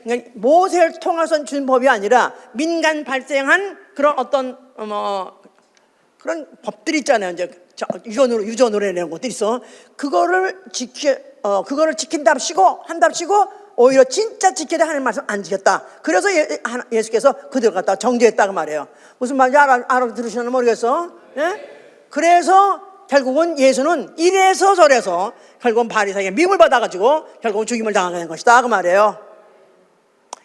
그러니까 모세를 통해서 준 법이 아니라 민간 발생한 그런 어떤 그런 법들이 있잖아요. 이제 유전으로 내는 것들이 있어. 그거를 지킨답시고 한답시고 오히려 진짜 지켜야 될 하나님 말씀 안 지켰다. 그래서 예수께서 그들을 갖다 정죄했다고 말해요. 무슨 말인지 알아들으시나 모르겠어. 예? 그래서 결국은 예수는 이래서 저래서 결국은 바리새인에게 미움을 받아가지고 결국은 죽임을 당하게 된 것이다 그 말이에요.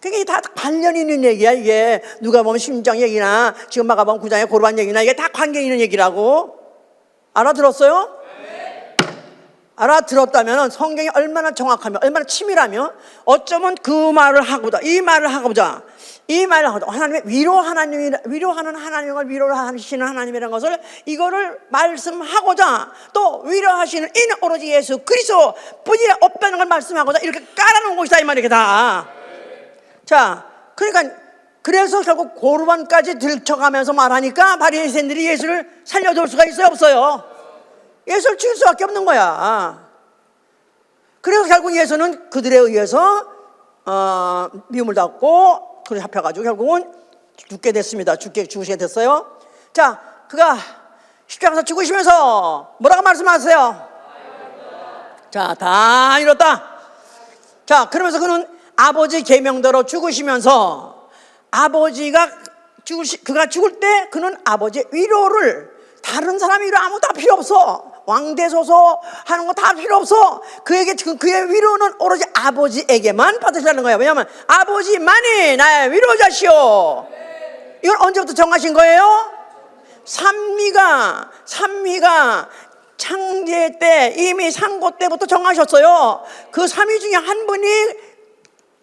그게 다 관련 있는 얘기야. 이게 누가 보면 심정 얘기나 지금 마가복음 9장의 고르반 얘기나 이게 다 관계 있는 얘기라고. 알아들었어요? 네. 알아들었다면 성경이 얼마나 정확하며 얼마나 치밀하며 어쩌면 그 말을 하고자 이 말을 하고자 하나님의 위로하는 하나님을 위로하시는 하나님이라는 것을 이거를 말씀하고자 또 위로하시는 이는 오로지 예수 그리스도 뿐이 없다는 걸 말씀하고자 이렇게 깔아놓은 것이다 이 말이게 다. 자, 그러니까 그래서 결국 고르반까지 들쳐가면서 말하니까 바리새인들이 예수를 살려줄 수가 있어요, 없어요? 예수를 죽일 수밖에 없는 거야. 그래서 결국 예수는 그들에 의해서 미움을 받고 그를 잡혀가지고 결국은 죽게 됐습니다. 죽으시게 됐어요. 자, 그가 십자가에서 죽으시면서 뭐라고 말씀하세요? 자, 다 이뤘다. 자, 그러면서 그는 아버지 계명대로 죽으시면서 그가 죽을 때 그는 아버지의 위로를 다른 사람의 위로 아무도 다 필요 없어. 왕대소서 하는 거 다 필요 없어. 그의 위로는 오로지 아버지에게만 받으시라는 거예요. 왜냐하면 아버지만이 나의 위로자시오. 이걸 언제부터 정하신 거예요? 삼위가 창제 때 이미 상고 때부터 정하셨어요. 그 삼위 중에 한 분이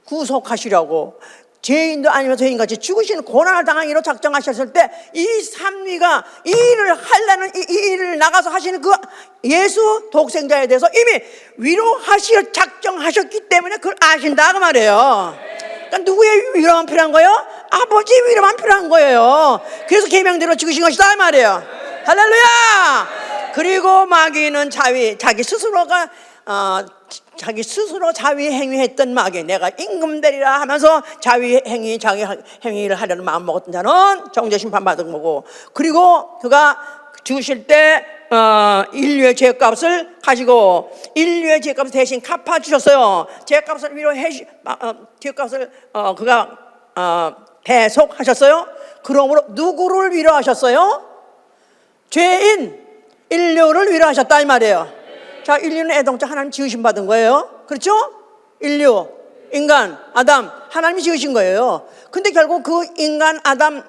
구속하시려고 죄인도 아니면 죄인같이 죽으시는 고난을 당하기로 작정하셨을 때 이 삼위가 이 일을 하려는 이 일을 나가서 하시는 그 예수 독생자에 대해서 이미 위로하시려 작정하셨기 때문에 그걸 아신다 그 말이에요. 그러니까 누구의 위로만 필요한 거예요? 아버지의 위로만 필요한 거예요. 그래서 계명대로 죽으신 것이다 이 말이에요. 할렐루야. 그리고 마귀는 자기 스스로 자위 행위했던 마귀, 내가 임금 되리라 하면서 자기 행위를 하려는 마음 먹었던 자는 정죄 심판 받은 거고, 그리고 그가 죽으실 때 인류의 죄값을 가지고 인류의 죄값을 대신 갚아 주셨어요. 죄값을 죄값을 그가 대속하셨어요. 그러므로 누구를 위로하셨어요? 죄인 인류를 위로하셨다 이 말이에요. 자, 인류는 애동자 하나님 지으심 받은 거예요. 그렇죠? 인간, 아담, 하나님이 지으신 거예요. 근데 결국 그 인간, 아담,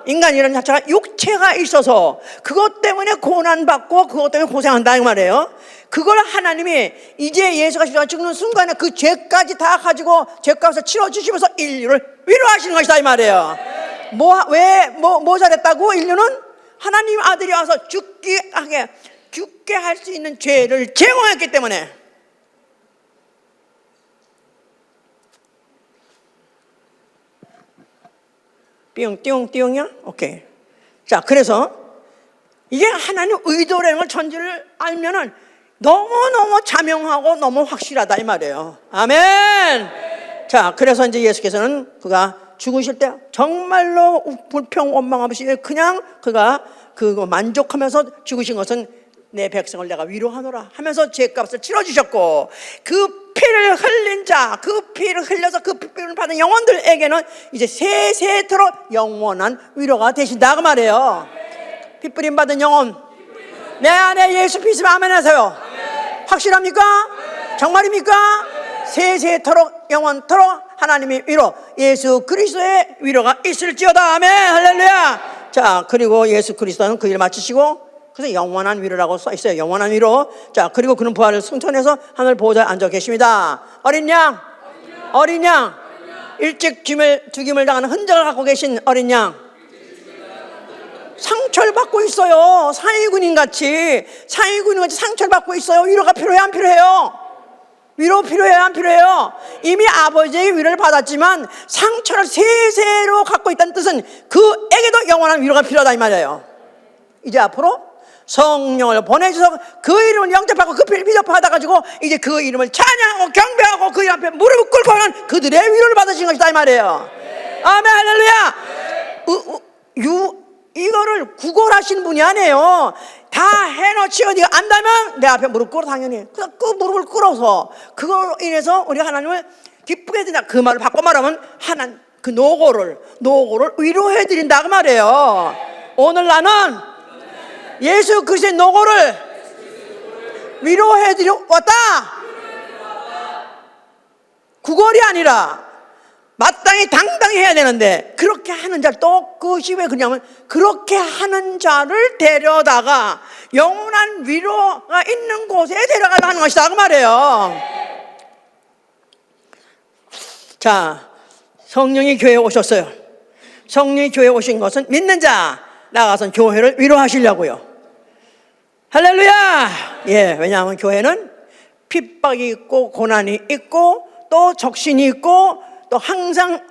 인간이라는 자체가 육체가 있어서 그것 때문에 고난받고 그것 때문에 고생한다 이 말이에요. 그걸 하나님이 이제 예수가 십자가에 죽는 순간에 그 죄까지 다 가지고 죄값을 치러주시면서 인류를 위로하시는 것이다 이 말이에요. 뭐 잘했다고? 인류는 하나님 아들이 와서 죽게 할 수 있는 죄를 제공했기 때문에. 띠용이야? 오케이. 자, 그래서 이게 하나님 의도라는 걸 전제를 알면은 너무너무 자명하고 너무 확실하다 이 말이에요. 아멘. 자, 그래서 이제 예수께서는 그가 죽으실 때 정말로 불평 원망 없이 그냥 그가 그거 만족하면서 죽으신 것은 내 백성을 내가 위로하노라 하면서 죄값을 치러주셨고, 그 피를 흘린 자, 그 피를 흘려서 그 피를 받은 영혼들에게는 이제 세세토록 영원한 위로가 되신다 그 말이에요. 피 뿌림 받은 영혼, 내 안에 예수 피 있으면 아멘 하세요. 확실합니까? 정말입니까? 세세토록 영원토록 하나님의 위로, 예수 그리스도의 위로가 있을지어다. 아멘. 할렐루야. 자, 그리고 예수 그리스도는 그 일 마치시고, 그래서 영원한 위로라고 써 있어요. 영원한 위로. 자, 그리고 그는 부활을 승천해서 하늘 보호자에 앉아 계십니다. 어린 양, 일찍 죽임을 당하는 흔적을 갖고 계신 어린 양, 상처를 받고 있어요. 상위군인 같이 상처를 받고 있어요. 위로가 필요해요, 안 필요해요? 위로 필요해요, 안 필요해요? 이미 아버지의 위로를 받았지만 상처를 세세로 갖고 있다는 뜻은 그에게도 영원한 위로가 필요하다 이 말이에요. 이제 앞으로 성령을 보내주셔서 그 이름을 영접하고 그 피를 받아가지고 이제 그 이름을 찬양하고 경배하고 그 이름 앞에 무릎을 꿇고 하는 그들의 위로를 받으신 것이다 이 말이에요. 아멘. 할렐루야. 이거를 구걸하신 분이 아니에요. 다 해놓지 어디가 안다면 내 앞에 무릎 꿇어. 당연히 그 무릎을 꿇어서 그걸로 인해서 우리가 하나님을 기쁘게 드린다. 그 말을 바꿔 말하면 하나님 그 노고를 위로해드린다 그 말이에요. 오늘 나는 예수 그리스도의 노고를 위로해드려 왔다. 구걸이 아니라 마땅히 당당히 해야 되는데 그렇게 하는 자를 또 그것이 왜 그러냐면 그렇게 하는 자를 데려다가 영원한 위로가 있는 곳에 데려가려 하는 것이다 그 말이에요. 자, 성령이 교회에 오셨어요. 성령이 교회에 오신 것은 믿는 자 나가서 교회를 위로하시려고요. 할렐루야. 예, 왜냐하면 교회는 핍박이 있고 고난이 있고 또 적신이 있고 또 항상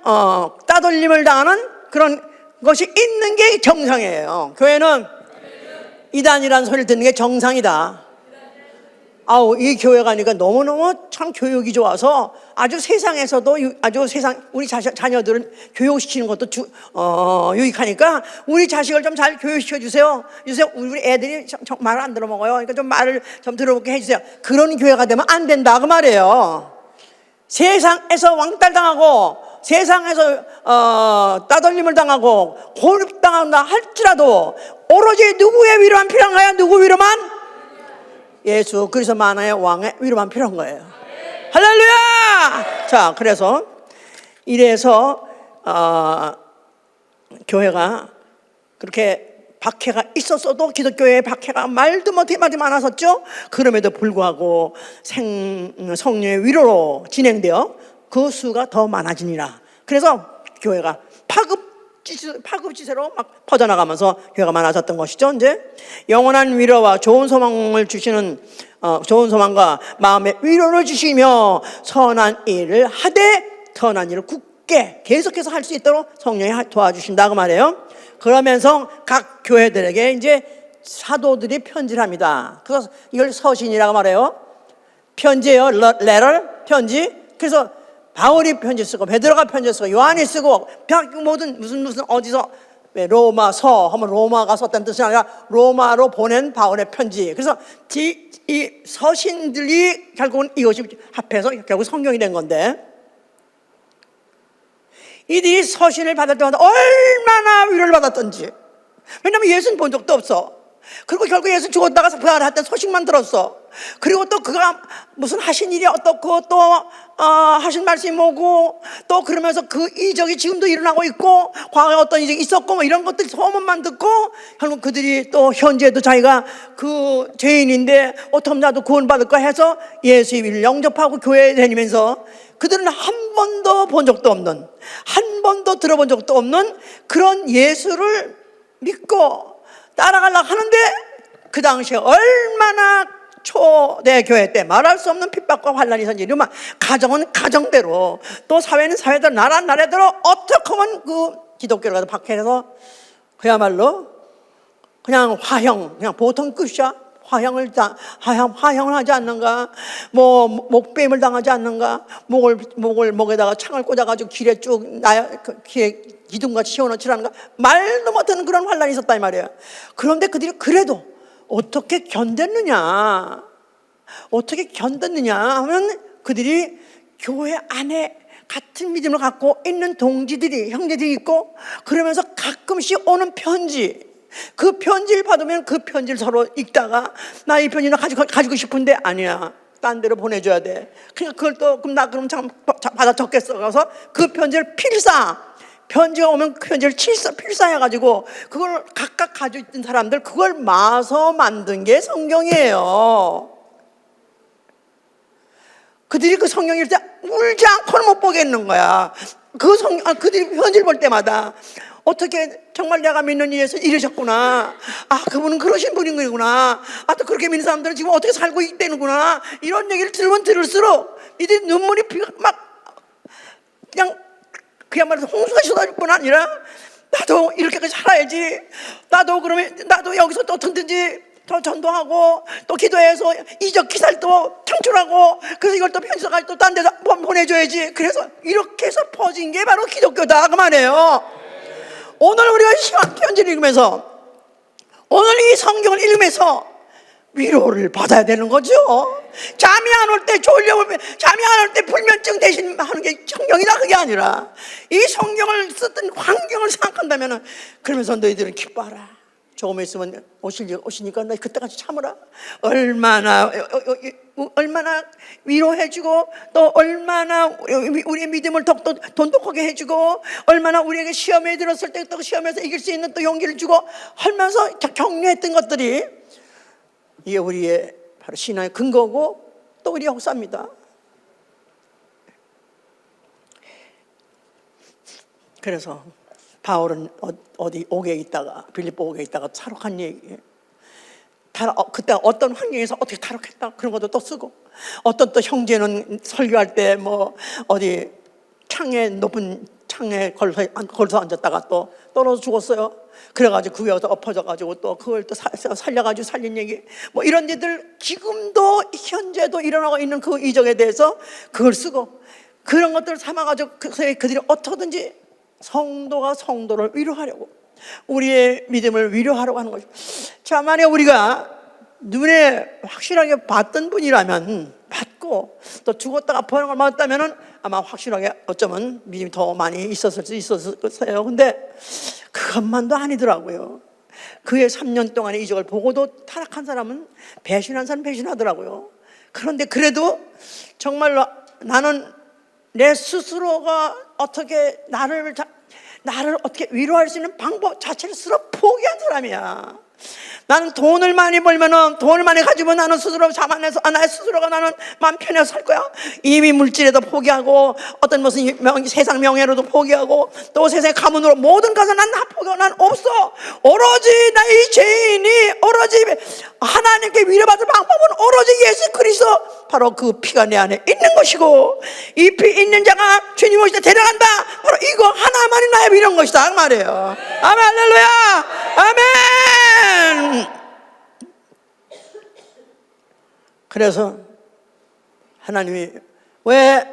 따돌림을 당하는 그런 것이 있는 게 정상이에요. 교회는 이단이라는 소리를 듣는 게 정상이다. 아우, 이 교회 가니까 너무너무 참 교육이 좋아서 아주 세상에서도 우리 자녀들은 교육시키는 것도 유익하니까 우리 자식을 좀 잘 교육시켜 주세요. 우리 애들이 말을 안 들어먹어요. 그러니까 좀 말을 좀 들어보게 해주세요. 그런 교회가 되면 안 된다 그 말이에요. 세상에서 왕따당하고 세상에서 따돌림을 당하고 고립당한다 할지라도 오로지 누구의 위로만 필요한가요? 누구 위로만? 예수 그리스도만의 왕의 위로만 필요한 거예요. 할렐루야. 자, 그래서 이래서 교회가 그렇게 박해가 있었어도 기독교회에 박해가 말도 못해 말이 많았었죠. 그럼에도 불구하고 성령의 위로로 진행되어 그 수가 더 많아지니라. 그래서 교회가 파급지세로 막 퍼져나가면서 교회가 많아졌던 것이죠. 이제 영원한 위로와 좋은 소망을 주시는 좋은 소망과 마음의 위로를 주시며 선한 일을 하되 선한 일을 굳게 계속해서 할 수 있도록 성령이 도와주신다 그 말이에요. 그러면서 각 교회들에게 이제 사도들이 편지를 합니다. 그래서 이걸 서신이라고 말해요. 편지예요. letter, 편지. 그래서 바울이 편지 쓰고 베드로가 편지 쓰고 요한이 쓰고 모든 무슨 어디서 로마서 하면 로마가 썼다는 뜻이 아니라 로마로 보낸 바울의 편지. 그래서 이 서신들이 결국은 이것이 합해서 결국 성경이 된 건데, 이들이 서신을 받을 때마다 얼마나 위로를 받았던지. 왜냐하면 예수는 본 적도 없어. 그리고 결국 예수 죽었다가 부활했던 소식만 들었어. 그리고 또 그가 무슨 하신 일이 어떻고 또 하신 말씀이 뭐고 또 그러면서 그 이적이 지금도 일어나고 있고 과거에 어떤 이적이 있었고 뭐 이런 것들 소문만 듣고 결국 그들이 또 현재도 자기가 그 죄인인데 어떻게 나도 구원받을까 해서 예수의 일을 영접하고 교회에 다니면서 그들은 한 번도 본 적도 없는, 한 번도 들어본 적도 없는 그런 예수를 믿고 따라가려고 하는데 그 당시에 얼마나 초대 교회 때 말할 수 없는 핍박과 환란이 선지르만 가정은 가정대로 또 사회는 사회대로 나라는 나라대로 어떻게 하면 그 기독교를 가서 박해해서 그야말로 그냥 화형, 그냥 보통 끝이야. 화형을 하지 않는가? 뭐 목뱀을 당하지 않는가? 목에다가 창을 꽂아가지고 길에 길에 기둥같이 씌워놓지라는가? 말도 못하는 그런 환란이 있었다 이 말이에요. 그런데 그들이 그래도 어떻게 견뎠느냐? 어떻게 견뎠느냐 하면 그들이 교회 안에 같은 믿음을 갖고 있는 동지들이, 형제들이 있고, 그러면서 가끔씩 오는 편지, 그 편지를 받으면 그 편지를 서로 읽다가 나 이 편지 나 가지고 싶은데 아니야, 딴 데로 보내줘야 돼. 그러니까 그걸 또 그럼 참 받아 적겠어. 그래서 그 편지를 편지가 오면 그 편지를 필사해가지고 그걸 각각 가지고 있던 사람들 그걸 마서 만든 게 성경이에요. 그들이 그 성경 읽을 때 울지 않고는 못 보겠는 거야. 그들이 편지를 볼 때마다 어떻게 정말 내가 믿는 이에서 이러셨구나. 아, 그분은 그러신 분이구나. 아, 또 그렇게 믿는 사람들은 지금 어떻게 살고 있다는구나. 이런 얘기를 들으면 들을수록 이들이 눈물이 막 그야말로 홍수가 쏟아질 뿐 아니라 나도 이렇게까지 살아야지. 나도 여기서 또 어떻든지 더 전도하고 또 기도해서 이적 기사를 또 창출하고 그래서 이걸 또 편지서까지 또 딴 데서 보내줘야지. 그래서 이렇게 해서 퍼진 게 바로 기독교다 그 말이에요. 오늘 우리가 편지를 읽으면서, 오늘 이 성경을 읽으면서 위로를 받아야 되는 거죠. 잠이 안 올 때 잠이 안 올 때 불면증 대신 하는 게 성경이다 그게 아니라 이 성경을 썼던 환경을 생각한다면 그러면서 너희들은 기뻐하라. 조금 있으면 오시니까 너 그때까지 참으라. 얼마나 위로해주고 또 얼마나 우리의 믿음을 더욱더 돈독하게 해주고 얼마나 우리에게 시험에 들었을 때 또 시험에서 이길 수 있는 또 용기를 주고 하면서 격려했던 것들이 이게 우리의 바로 신앙의 근거고 또 우리의 역사입니다. 그래서 바울은 어디 옥에 있다가 빌립보 옥에 있다가 탈옥한 얘기예요. 그때 어떤 환경에서 어떻게 탈옥했다 그런 것도 또 쓰고, 어떤 또 형제는 설교할 때 뭐 어디 높은 창에 걸서 앉았다가 또 떨어져 죽었어요. 그래가지고 그 위에서 엎어져가지고 또 그걸 또 살려가지고 살린 얘기, 뭐 이런 일들 지금도 현재도 일어나고 있는 그 이적에 대해서 그걸 쓰고, 그런 것들을 삼아가지고 그들이 어떻게든지 성도가 성도를 위로하려고, 우리의 믿음을 위로하려고 하는 거죠. 자, 만약 우리가 눈에 확실하게 봤던 분이라면, 봤고 또 죽었다가 부활을 맞았다면 아마 확실하게 어쩌면 믿음이 더 많이 있었을 수 있었어요. 근데 그것만도 아니더라고요. 그의 3년 동안의 이적을 보고도 타락한 사람은 배신한 사람은 배신하더라고요. 그런데 그래도 정말로 나는 내 스스로가 어떻게 나를 어떻게 위로할 수 있는 방법 자체를 스스로 포기한 사람이야. 나는 돈을 많이 벌면은, 돈을 많이 가지면 나는 스스로 자만해서 나의 스스로가 나는 마음 편해서 살 거야. 이미 물질에도 포기하고 어떤 무슨 세상 명예로도 포기하고 또 세상의 가문으로 모든 것을 난 다 포기하고 난 없어. 오로지 나의 죄인이 오로지 하나님께 위로받을 방법은 오로지 예수 그리스도 바로 그 피가 내 안에 있는 것이고 이 피 있는 자가 주님 오실 때 데려간다. 바로 이거 하나만이 나의 위로인 것이다 그 말이에요. 아멘 할렐루야 아멘. 그래서 하나님이 왜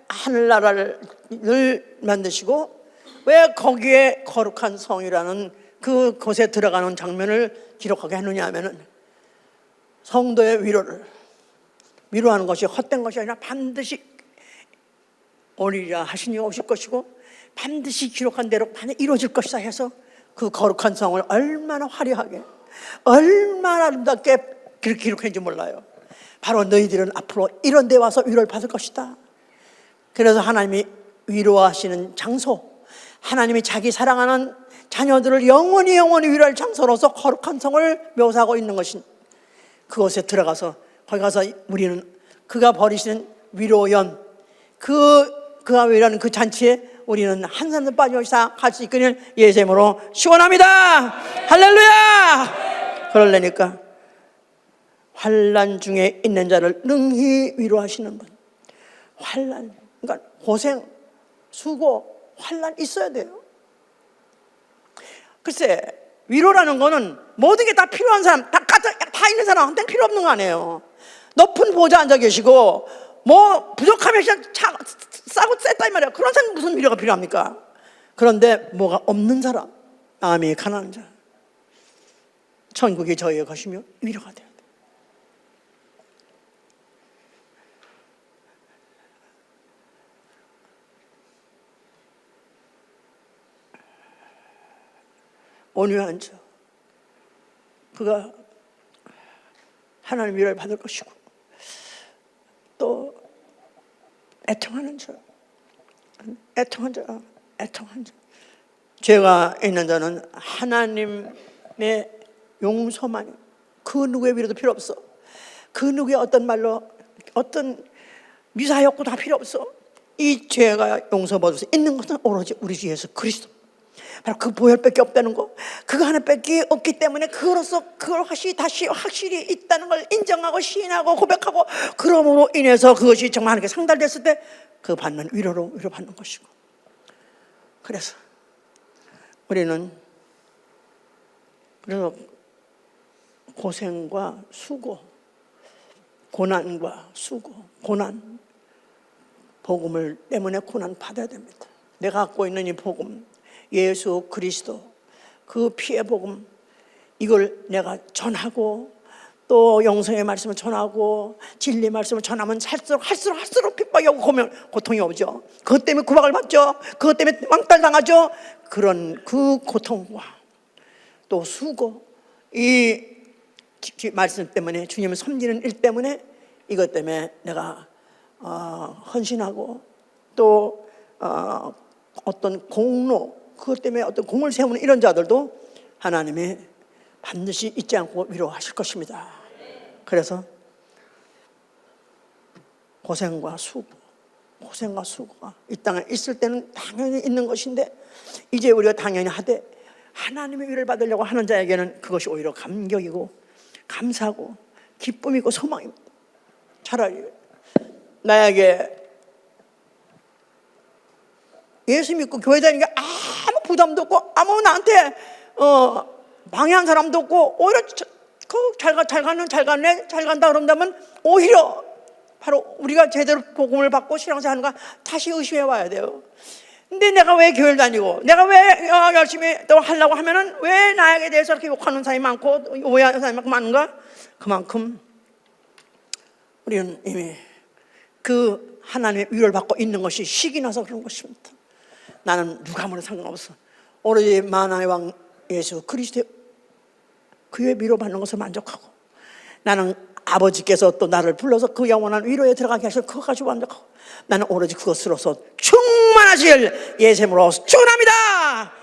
하늘나라를 만드시고 왜 거기에 거룩한 성이라는 그곳에 들어가는 장면을 기록하게 했느냐 하면은 성도의 위로하는 것이 헛된 것이 아니라 반드시 오리라 하시니 오실 것이고 반드시 기록한 대로 반드시 이루어질 것이다 해서 그 거룩한 성을 얼마나 화려하게 얼마나 아름답게 기록했는지 몰라요. 바로 너희들은 앞으로 이런 데 와서 위로를 받을 것이다. 그래서 하나님이 위로하시는 장소, 하나님이 자기 사랑하는 자녀들을 영원히 위로할 장소로서 거룩한 성을 묘사하고 있는 것인 그곳에 들어가서 거기 가서 우리는 그가 버리시는 위로연 그가 위로하는 그 잔치에 우리는 한 사람도 빠짐없이 다 같이 이끄는 예수님으로 시원합니다. 할렐루야. 그러려니까 환난 중에 있는 자를 능히 위로하시는 분. 환난, 그러니까 고생, 수고, 환난 있어야 돼요. 글쎄 위로라는 거는 모든 게 다 필요한 사람, 다 있는 사람한테는 필요 없는 거 아니에요. 높은 보좌 앉아 계시고 뭐 부족하면 그냥 싸고 셌다 이 말이야. 그런 사람 무슨 위로가 필요합니까? 그런데 뭐가 없는 사람, 마음이 가난한 자, 천국이 저희의 것이며 위로가 돼야 돼. 온유한 자, 그가 하나님의 위로를 받을 것이고, 또 애통하는 자, 애통한 자. 죄가 있는 자는 하나님의 용서만, 그 누구의 위로도 필요 없어. 그 누구의 어떤 말로, 어떤 미사였고 다 필요 없어. 이 죄가 용서받을 수 있는 것은 오로지 우리 주 예수 그리스도, 바로 그 보혈밖에 없다는 거, 그거 하나밖에 없기 때문에 그로서 그걸 다시 확실히 있다는 걸 인정하고 시인하고 고백하고, 그러므로 인해서 그것이 정말 하나님께 상달됐을 때 그 받는 위로로 위로받는 것이고. 그래서 우리는 고생과 수고, 고난과 수고, 고난, 복음을 때문에 고난 받아야 됩니다. 내가 갖고 있는 이 복음, 예수 그리스도 그 피의 복음, 이걸 내가 전하고 또 영성의 말씀을 전하고 진리 말씀을 전하면 할수록 핍박이 오고 고통이 오죠. 그것 때문에 구박을 받죠. 그것 때문에 왕따당하죠. 그런 그 고통과 또 수고, 이 말씀 때문에, 주님을 섬기는 일 때문에, 이것 때문에 내가 헌신하고 또 어떤 공로, 그것 때문에 어떤 공을 세우는 이런 자들도 하나님이 반드시 잊지 않고 위로하실 것입니다. 그래서 고생과 수고가 이 땅에 있을 때는 당연히 있는 것인데, 이제 우리가 당연히 하되 하나님의 위로를 받으려고 하는 자에게는 그것이 오히려 감격이고 감사하고 기쁨이고 소망입니다. 차라리 나에게 예수 믿고 교회 다니는 게 아무 부담도 없고 아무 나한테 방해한 사람도 없고, 오히려 잘 간다 그런다면 오히려 바로 우리가 제대로 복음을 받고 신앙생활하는가 다시 의심해 봐야 돼요. 근데 내가 왜 교회를 다니고 내가 왜 열심히 또 하려고 하면은 왜 나에게 대해서 이렇게 욕하는 사람이 많고 오해하는 사람이 많은가? 그만큼 우리는 이미 그 하나님의 위로를 받고 있는 것이 식이 나서 그런 것입니다. 나는 누가 뭐래도 상관없어. 오로지 만왕의 왕 예수 그리스도의 그의 위로받는 것을 만족하고, 나는 아버지께서 또 나를 불러서 그 영원한 위로에 들어가게 하실 그것 가지고 만족하고, 나는 오로지 그것으로서 충만하실 예수님으로 축원합니다.